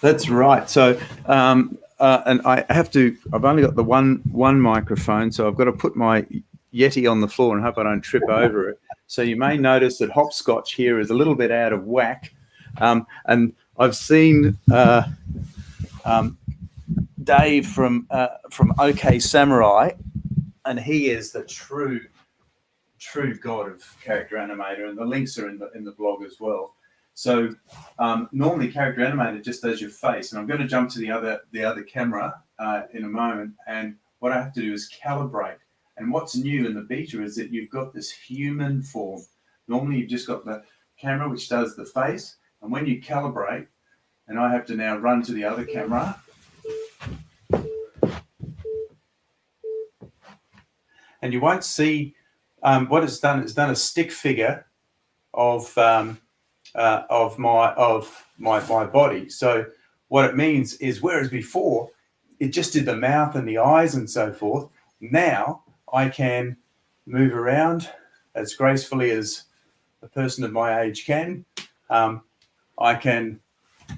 That's right. So, and I've only got the one microphone, so I've got to put my Yeti on the floor and hope I don't trip over it. So you may notice that hopscotch here is a little bit out of whack. And I've seen Dave from OK Samurai, and he is the true god of Character Animator, and the links are in the blog as well. So normally Character Animator just does your face, and I'm going to jump to the other camera in a moment. And what I have to do is calibrate. And what's new in the beta is that you've got this human form. Normally you've just got the camera which does the face, and when you calibrate, and I have to now run to the other camera. And you won't see what it's done. It's done a stick figure of my body. So what it means is, whereas before it just did the mouth and the eyes and so forth, now I can move around as gracefully as a person of my age can. I can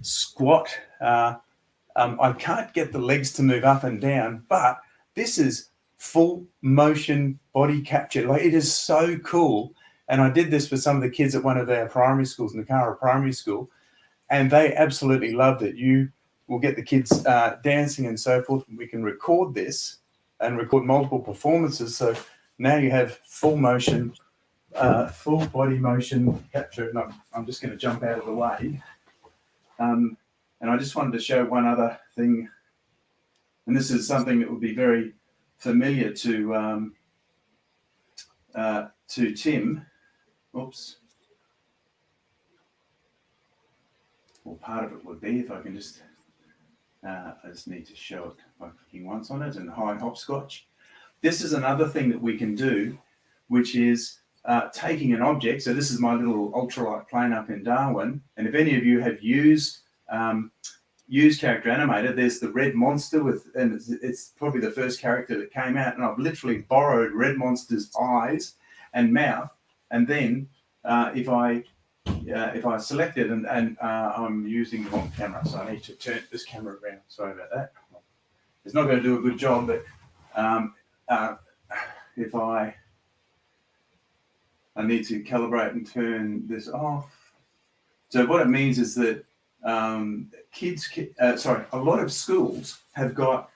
squat. I can't get the legs to move up and down, but this is full motion body capture. Like, it is so cool. And I did this for some of the kids at one of our primary schools, Nakara Primary School, and they absolutely loved it. You will get the kids dancing and so forth. We can record this and record multiple performances. So now you have full motion, full body motion capture. And I'm just going to jump out of the way. And I just wanted to show one other thing. And this is something that would be very familiar to Tim. Oops. Well, part of it would be, if I can just, I just need to show it by clicking once on it and hide hopscotch. This is another thing that we can do, which is taking an object. So this is my little ultralight plane up in Darwin. And if any of you have used Character Animator, there's the red monster and it's probably the first character that came out, and I've literally borrowed Red Monster's eyes and mouth, and then if I select it and I'm using the wrong camera, so I need to turn this camera around. Sorry about that. It's not going to do a good job, but if I need to calibrate and turn this off. So what it means is that a lot of schools have got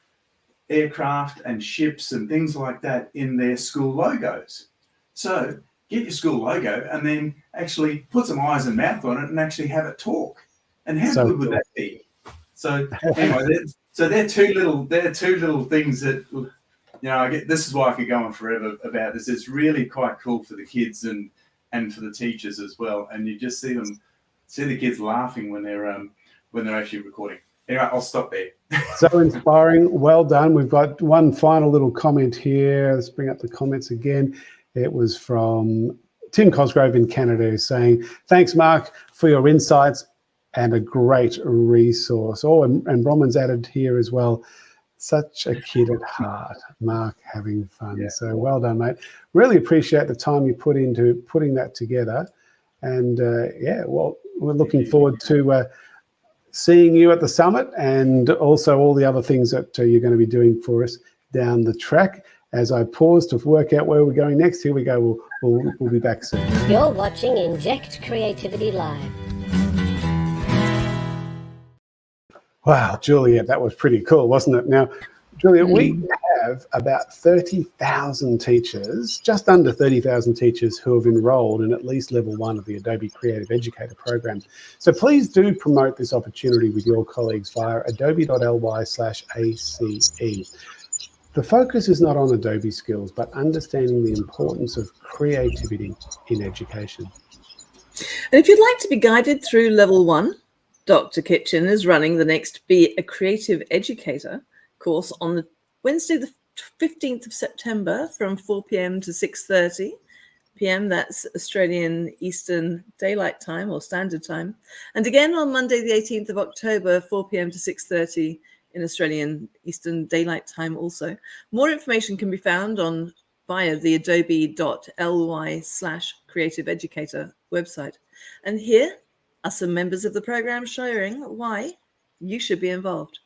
aircraft and ships and things like that in their school logos. So get your school logo and then actually put some eyes and mouth on it and actually have it talk. And how good would that be? So anyway, they're two little things that, you know, this is why I could go on forever about this. It's really quite cool for the kids and for the teachers as well. And you just see the kids laughing when they're actually recording. Anyway, I'll stop there. So inspiring. Well done. We've got one final little comment here. Let's bring up the comments again. It was from Tim Cosgrove in Canada, saying, thanks, Mark, for your insights and a great resource. Oh, and Bronwyn's added here as well. Such a kid at heart. Mark having fun. Yeah. So well done, mate. Really appreciate the time you put into putting that together. And well, we're looking forward to seeing you at the summit, and also all the other things that you're going to be doing for us down the track. As I pause to work out where we're going next, here we go. We'll be back soon. You're watching Inject Creativity Live. Wow, Juliet, that was pretty cool, wasn't it? Now, Juliet, we have about 30,000 teachers, just under 30,000 teachers who have enrolled in at least level 1 of the Adobe Creative Educator program. So please do promote this opportunity with your colleagues via adobe.ly/ACE. The focus is not on Adobe skills, but understanding the importance of creativity in education. And if you'd like to be guided through level 1, Dr. Kitchen is running the next Be a Creative Educator course on the Wednesday, the 15th of September from 4 p.m. to 6:30 p.m. That's Australian Eastern Daylight Time or Standard Time. And again on Monday, the 18th of October, 4 p.m. to 6:30 in Australian Eastern Daylight Time also. More information can be found on via the adobe.ly/creative educator website. And here are some members of the program sharing why you should be involved.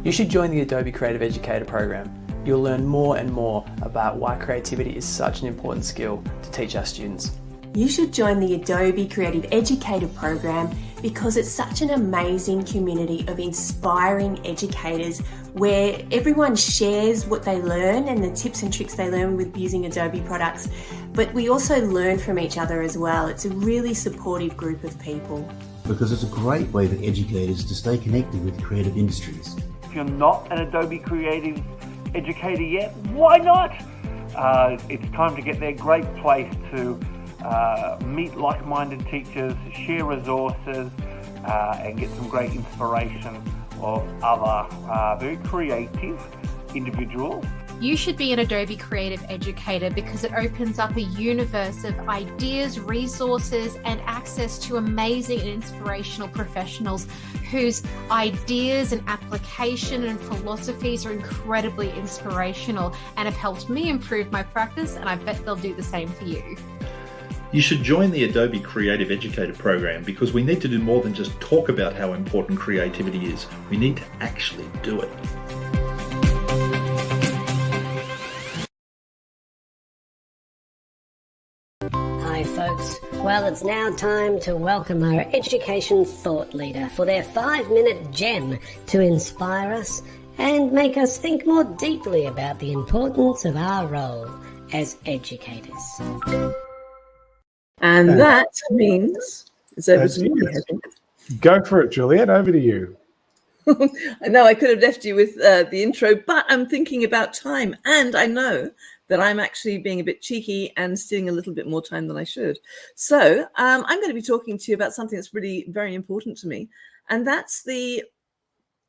You should join the Adobe Creative Educator program. You'll learn more and more about why creativity is such an important skill to teach our students. You should join the Adobe Creative Educator program because it's such an amazing community of inspiring educators where everyone shares what they learn and the tips and tricks they learn with using Adobe products, but we also learn from each other as well. It's a really supportive group of people. Because it's a great way for educators to stay connected with creative industries. If you're not an Adobe Creative Educator yet, why not? It's time to get there. Great place to meet like-minded teachers, share resources, and get some great inspiration of other very creative individuals. You should be an Adobe Creative Educator because it opens up a universe of ideas, resources, and access to amazing and inspirational professionals whose ideas and application and philosophies are incredibly inspirational and have helped me improve my practice, and I bet they'll do the same for you. You should join the Adobe Creative Educator program because we need to do more than just talk about how important creativity is. We need to actually do it. Hi folks, well it's now time to welcome our education thought leader for their 5-minute gem to inspire us and make us think more deeply about the importance of our role as educators. And that means it's over to me, I think. Go for it, Juliet, over to you. I know I could have left you with the intro, but I'm thinking about time, and I know that I'm actually being a bit cheeky and stealing a little bit more time than I should. So I'm going to be talking to you about something that's really very important to me, and that's the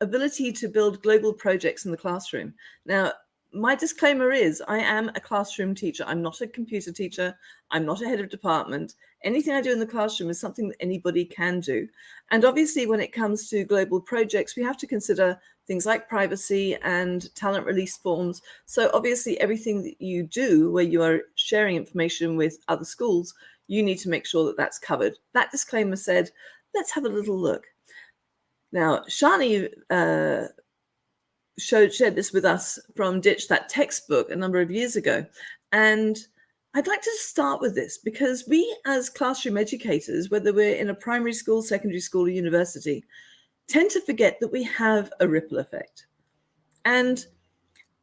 ability to build global projects in the classroom. Now, my disclaimer is I am a classroom teacher. I'm not a computer teacher. I'm not a head of department. Anything I do in the classroom is something that anybody can do. And obviously, when it comes to global projects, we have to consider things like privacy and talent release forms. So obviously, everything that you do where you are sharing information with other schools, you need to make sure that that's covered. That disclaimer said, let's have a little look. Now, Shani shared this with us from Ditch That Textbook a number of years ago. And I'd like to start with this because we as classroom educators, whether we're in a primary school, secondary school, or university, tend to forget that we have a ripple effect. And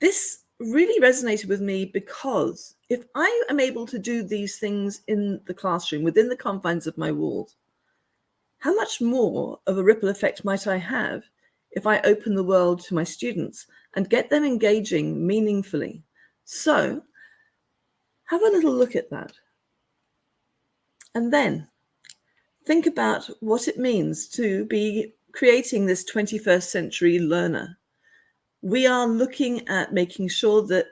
this really resonated with me because if I am able to do these things in the classroom, within the confines of my walls, how much more of a ripple effect might I have if I open the world to my students and get them engaging meaningfully? So have a little look at that. And then think about what it means to be creating this 21st century learner. We are looking at making sure that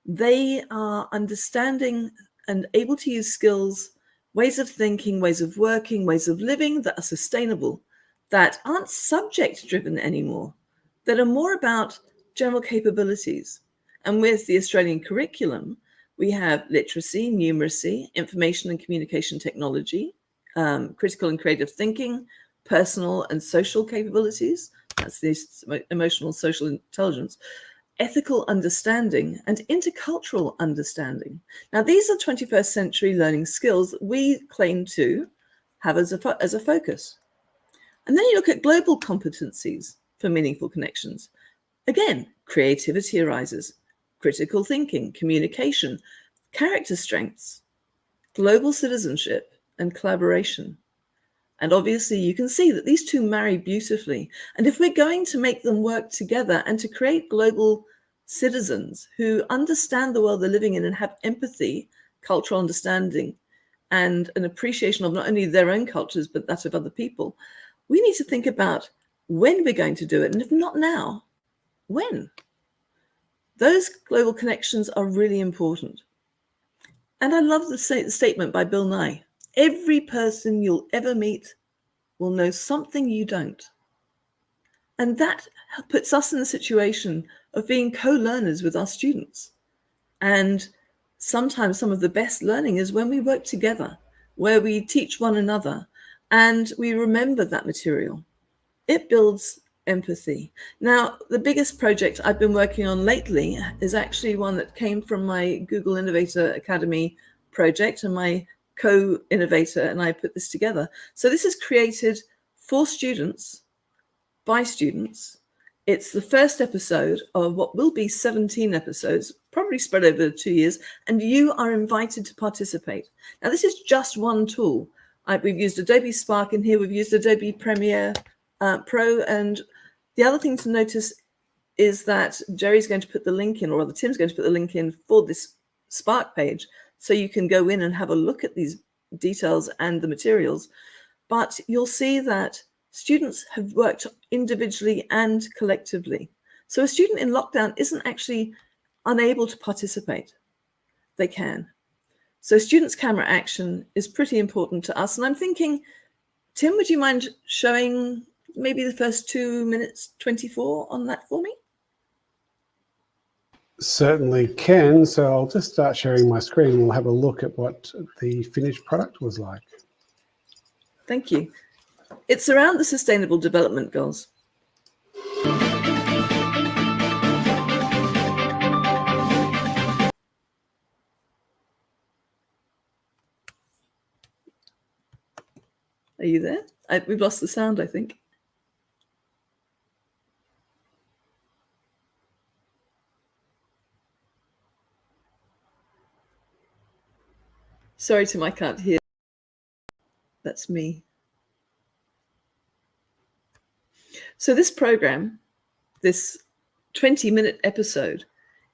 they are understanding and able to use skills, ways of thinking, ways of working, ways of living that are sustainable, that aren't subject driven anymore, that are more about general capabilities. And with the Australian curriculum, we have literacy, numeracy, information and communication technology, critical and creative thinking, personal and social capabilities. That's this emotional social intelligence. ethical understanding, and intercultural understanding. Now, these are 21st century learning skills that we claim to have as a focus. And then you look at global competencies for meaningful connections. Again, creativity arises, critical thinking, communication, character strengths, global citizenship, and collaboration. And obviously, you can see that these two marry beautifully. And if we're going to make them work together and to create global citizens who understand the world they're living in and have empathy, cultural understanding, and an appreciation of not only their own cultures, but that of other people, we need to think about when we're going to do it. And if not now, when? Those global connections are really important. And I love the statement by Bill Nye. Every person you'll ever meet will know something you don't. And that puts us in the situation of being co-learners with our students. And sometimes some of the best learning is when we work together, where we teach one another and we remember that material. It builds empathy. Now, the biggest project I've been working on lately is actually one that came from my Google Innovator Academy project, and my co-innovator and I put this together. So this is created for students, by students. It's the first episode of what will be 17 episodes, probably spread over 2 years, and you are invited to participate. Now, this is just one tool. We've used Adobe Spark in here, we've used Adobe Premiere Pro, and the other thing to notice is that Jerry's going to put the link in, or rather Tim's going to put the link in for this Spark page, so you can go in and have a look at these details and the materials. But you'll see that students have worked individually and collectively. So a student in lockdown isn't actually unable to participate. They can. So students' camera action is pretty important to us. And I'm thinking, Tim, would you mind showing maybe the first 2 minutes 24 on that for me? Certainly can. So I'll just start sharing my screen and we'll have a look at what the finished product was like. Thank you. It's around the Sustainable Development Goals. Are you there? We've lost the sound, I think. Sorry, Tim, I can't hear. That's me. So this program, this 20-minute episode,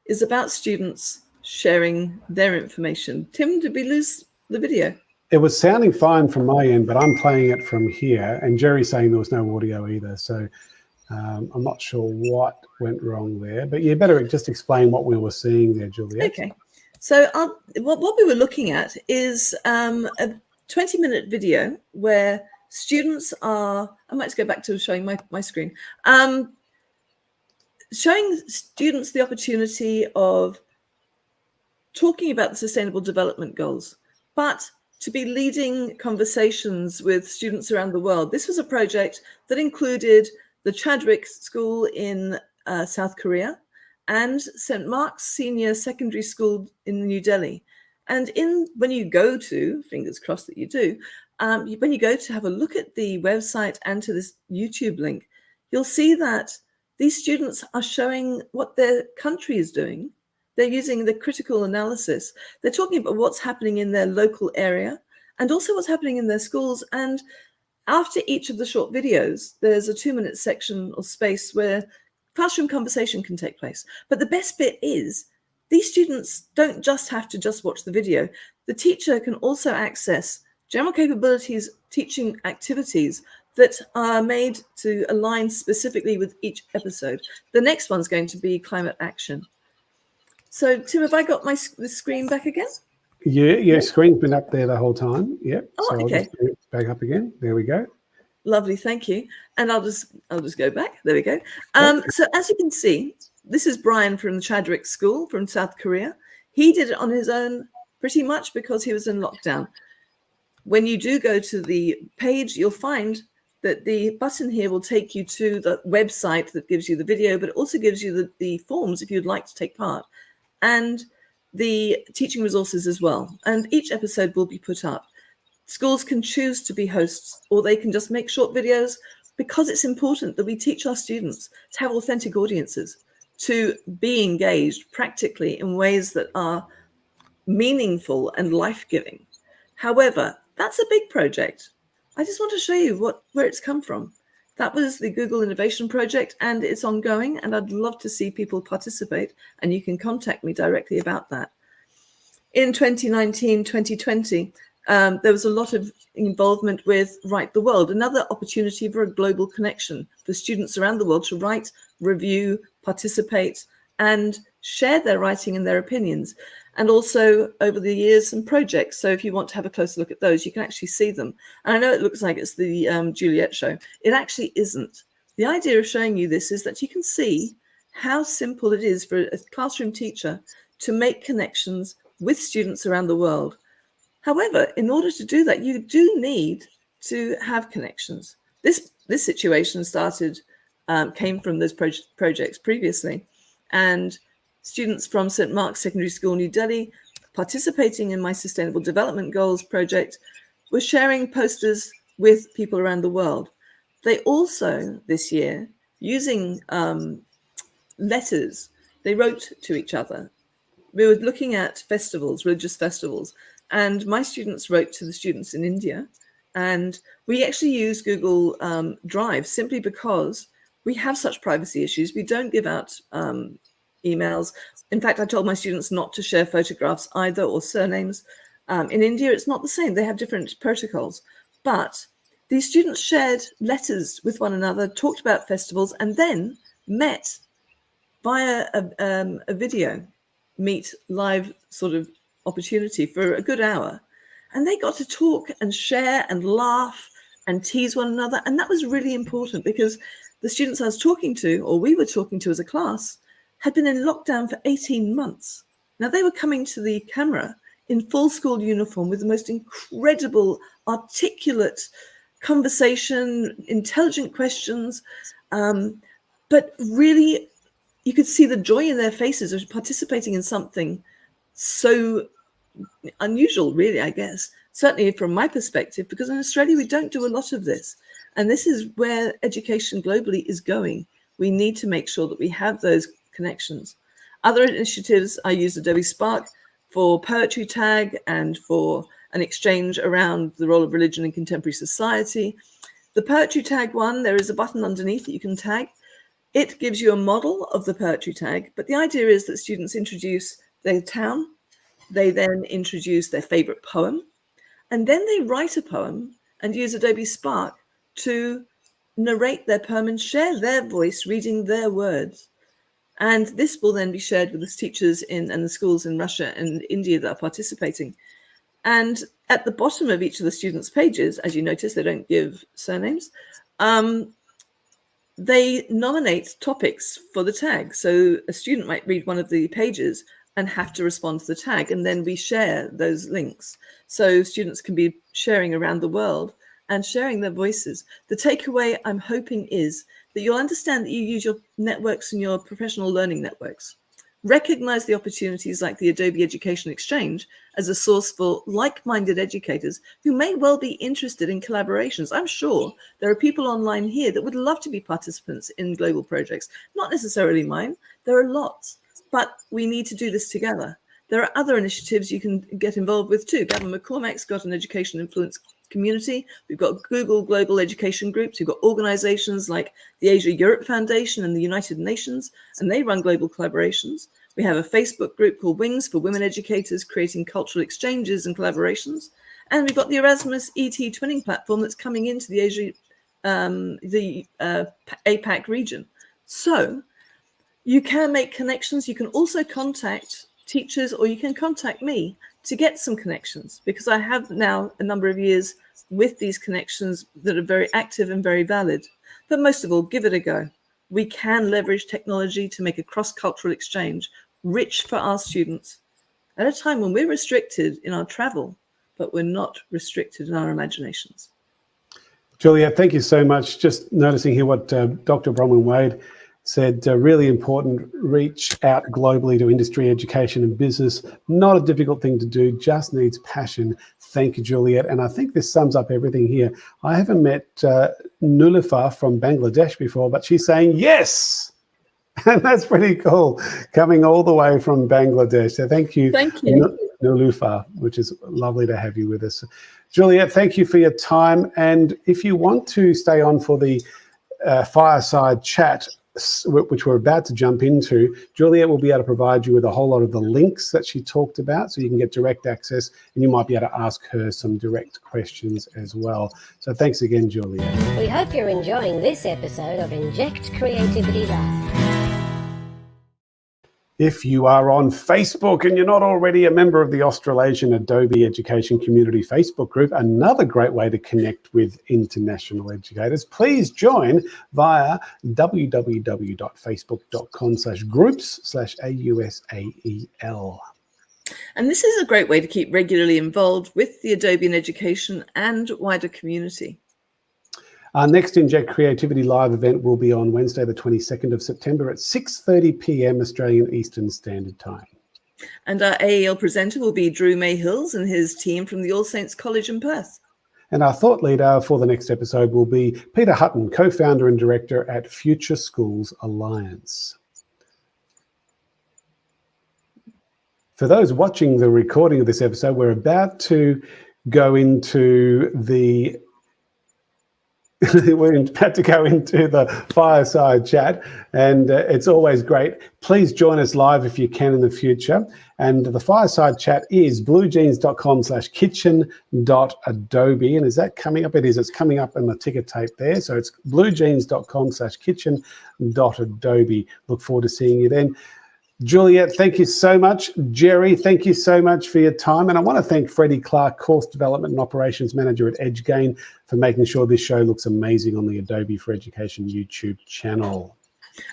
is about students sharing their information. Tim, did we lose the video? It was sounding fine from my end, but I'm playing it from here, and Jerry's saying there was no audio either. So I'm not sure what went wrong there, but you better just explain what we were seeing there, Juliet. Okay. So what we were looking at is a 20-minute video where students are, I might just go back to showing my screen, showing students the opportunity of talking about the Sustainable Development Goals, but to be leading conversations with students around the world. This was a project that included the Chadwick School in South Korea and St. Mark's Senior Secondary School in New Delhi. And when you go to, fingers crossed that you do, when you go to have a look at the website and to this YouTube link, you'll see that these students are showing what their country is doing. They're using the critical analysis. They're talking about what's happening in their local area and also what's happening in their schools. And after each of the short videos, there's a 2-minute section or space where classroom conversation can take place. But the best bit is these students don't just have to watch the video. The teacher can also access general capabilities teaching activities that are made to align specifically with each episode. The next one's going to be climate action. So, Tim, have I got the screen back again? Yeah, your screen's been up there the whole time. Yep. Oh, so okay. I'll just bring it back up again. There we go. Lovely, thank you. And I'll just go back. There we go. So as you can see, this is Brian from the Chadwick School from South Korea. He did it on his own pretty much because he was in lockdown. When you do go to the page, you'll find that the button here will take you to the website that gives you the video, but it also gives you the forms if you'd like to take part, and the teaching resources as well. And each episode will be put up. Schools can choose to be hosts, or they can just make short videos, because it's important that we teach our students to have authentic audiences, to be engaged practically in ways that are meaningful and life-giving. However, that's a big project. I just want to show you where it's come from. That was the Google Innovation Project, and it's ongoing, and I'd love to see people participate, and you can contact me directly about that. In 2019, 2020, there was a lot of involvement with Write the World, another opportunity for a global connection for students around the world to write, review, participate, and share their writing and their opinions. And also over the years, some projects. So if you want to have a closer look at those, you can actually see them. And I know it looks like it's the Juliet show. It actually isn't. The idea of showing you this is that you can see how simple it is for a classroom teacher to make connections with students around the world. However, in order to do that, you do need to have connections. This situation came from those projects previously. And students from St. Mark's Secondary School, New Delhi, participating in my Sustainable Development Goals project, were sharing posters with people around the world. They also, this year, using letters, they wrote to each other. We were looking at festivals, religious festivals, and my students wrote to the students in India. And we actually use Google Drive simply because we have such privacy issues. We don't give out emails. In fact, I told my students not to share photographs either, or surnames. In India, it's not the same. They have different protocols. But these students shared letters with one another, talked about festivals, and then met via a video meet live sort of opportunity for a good hour. And they got to talk and share and laugh and tease one another. And that was really important, because the students I was talking to, or we were talking to as a class, had been in lockdown for 18 months. Now they were coming to the camera in full school uniform with the most incredible, articulate conversation, intelligent questions. But really, you could see the joy in their faces of participating in something so unusual, really, I guess. Certainly from my perspective, because in Australia, we don't do a lot of this. And this is where education globally is going. We need to make sure that we have those connections. Other initiatives, I use Adobe Spark for poetry tag and for an exchange around the role of religion in contemporary society. The poetry tag one, there is a button underneath that you can tag. It gives you a model of the poetry tag, but the idea is that students introduce their town, they then introduce their favorite poem, and then they write a poem and use Adobe Spark to narrate their poem and share their voice reading their words. And this will then be shared with the teachers and the schools in Russia and India that are participating. And at the bottom of each of the students' pages, as you notice, they don't give surnames, they nominate topics for the tag. So a student might read one of the pages and have to respond to the tag, and then we share those links. So students can be sharing around the world and sharing their voices. The takeaway I'm hoping is that you'll understand that you use your networks and your professional learning networks. Recognize the opportunities like the Adobe Education Exchange as a source for like-minded educators who may well be interested in collaborations. I'm sure there are people online here that would love to be participants in global projects, not necessarily mine. There are lots, but we need to do this together. There are other initiatives you can get involved with too. Gavin McCormack's got an education influence community. We've got Google Global Education Groups. We've got organizations like the Asia Europe Foundation and the United Nations, and they run global collaborations. We have a Facebook group called Wings for women educators creating cultural exchanges and collaborations. And we've got the Erasmus ET Twinning platform that's coming into the Asia, Apac region. So you can make connections. You can also contact teachers, or you can contact me to get some connections, because I have now a number of years with these connections that are very active and very valid. But most of all, give it a go. We can leverage technology to make a cross-cultural exchange rich for our students at a time when we're restricted in our travel, but we're not restricted in our imaginations. Juliet, thank you so much. Just noticing here what Dr. Bronwyn Wade said, really important, reach out globally to industry, education and business. Not a difficult thing to do, just needs passion. Thank you, Juliet. And I think this sums up everything here. I haven't met Nulufa from Bangladesh before, but she's saying yes. And that's pretty cool, coming all the way from Bangladesh. So thank you, Nulufa, which is lovely to have you with us. Juliet, thank you for your time. And if you want to stay on for the fireside chat, which we're about to jump into, Juliet will be able to provide you with a whole lot of the links that she talked about, so you can get direct access, and you might be able to ask her some direct questions as well. So thanks again, Juliet. We hope you're enjoying this episode of Inject Creativity Live. If you are on Facebook and you're not already a member of the Australasian Adobe Education Community Facebook group, another great way to connect with international educators, please join via www.facebook.com/groups/AUSAEL. And this is a great way to keep regularly involved with the Adobe in education and wider community. Our next Inject Creativity Live event will be on Wednesday, the 22nd of September at 6:30 p.m. Australian Eastern Standard Time. And our AEL presenter will be Drew Mayhills and his team from the All Saints College in Perth. And our thought leader for the next episode will be Peter Hutton, co-founder and director at Future Schools Alliance. For those watching the recording of this episode, we're about to go into the we're about to go into the fireside chat, and it's always great. Please join us live if you can in the future. And the fireside chat is bluejeans.com/kitchen.adobe. And is that coming up? It is. It's coming up in the ticker tape there. So it's bluejeans.com/kitchen.adobe. Look forward to seeing you then. Juliet, thank you so much. Jerry, thank you so much for your time. And I want to thank Freddie Clark, Course Development and Operations Manager at EdgeGain, for making sure this show looks amazing on the Adobe for Education YouTube channel.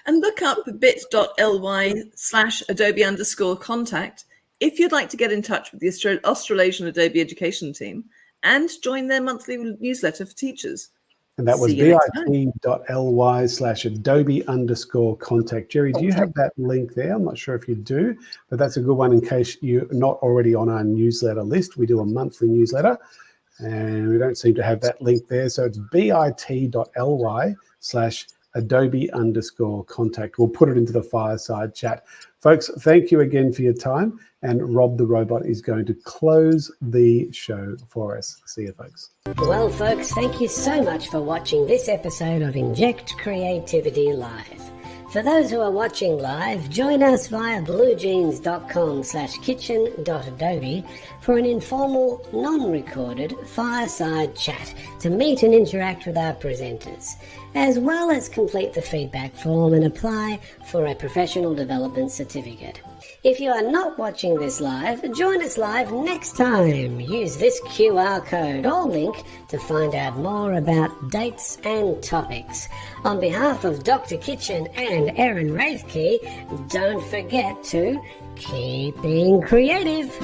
And look up bit.ly/Adobe_contact if you'd like to get in touch with the Australasian Adobe Education team and join their monthly newsletter for teachers. And that was bit.ly/Adobe_contact. Jerry, do you have that link there? I'm not sure if you do, but that's a good one in case you're not already on our newsletter list. We do a monthly newsletter, and we don't seem to have that link there. So it's bit.ly/Adobe_contact. We'll put it into the fireside chat. Folks, thank you again for your time. And Rob the Robot is going to close the show for us. See you, folks. Well, folks, thank you so much for watching this episode of Inject Creativity Live. For those who are watching live, join us via bluejeans.com/kitchen.adobe for an informal, non-recorded fireside chat to meet and interact with our presenters, as well as complete the feedback form and apply for a professional development certificate. If you are not watching this live, join us live next time. Use this QR code or link to find out more about dates and topics. On behalf of Dr. Kitchen and Erin Raithke, don't forget to keep being creative.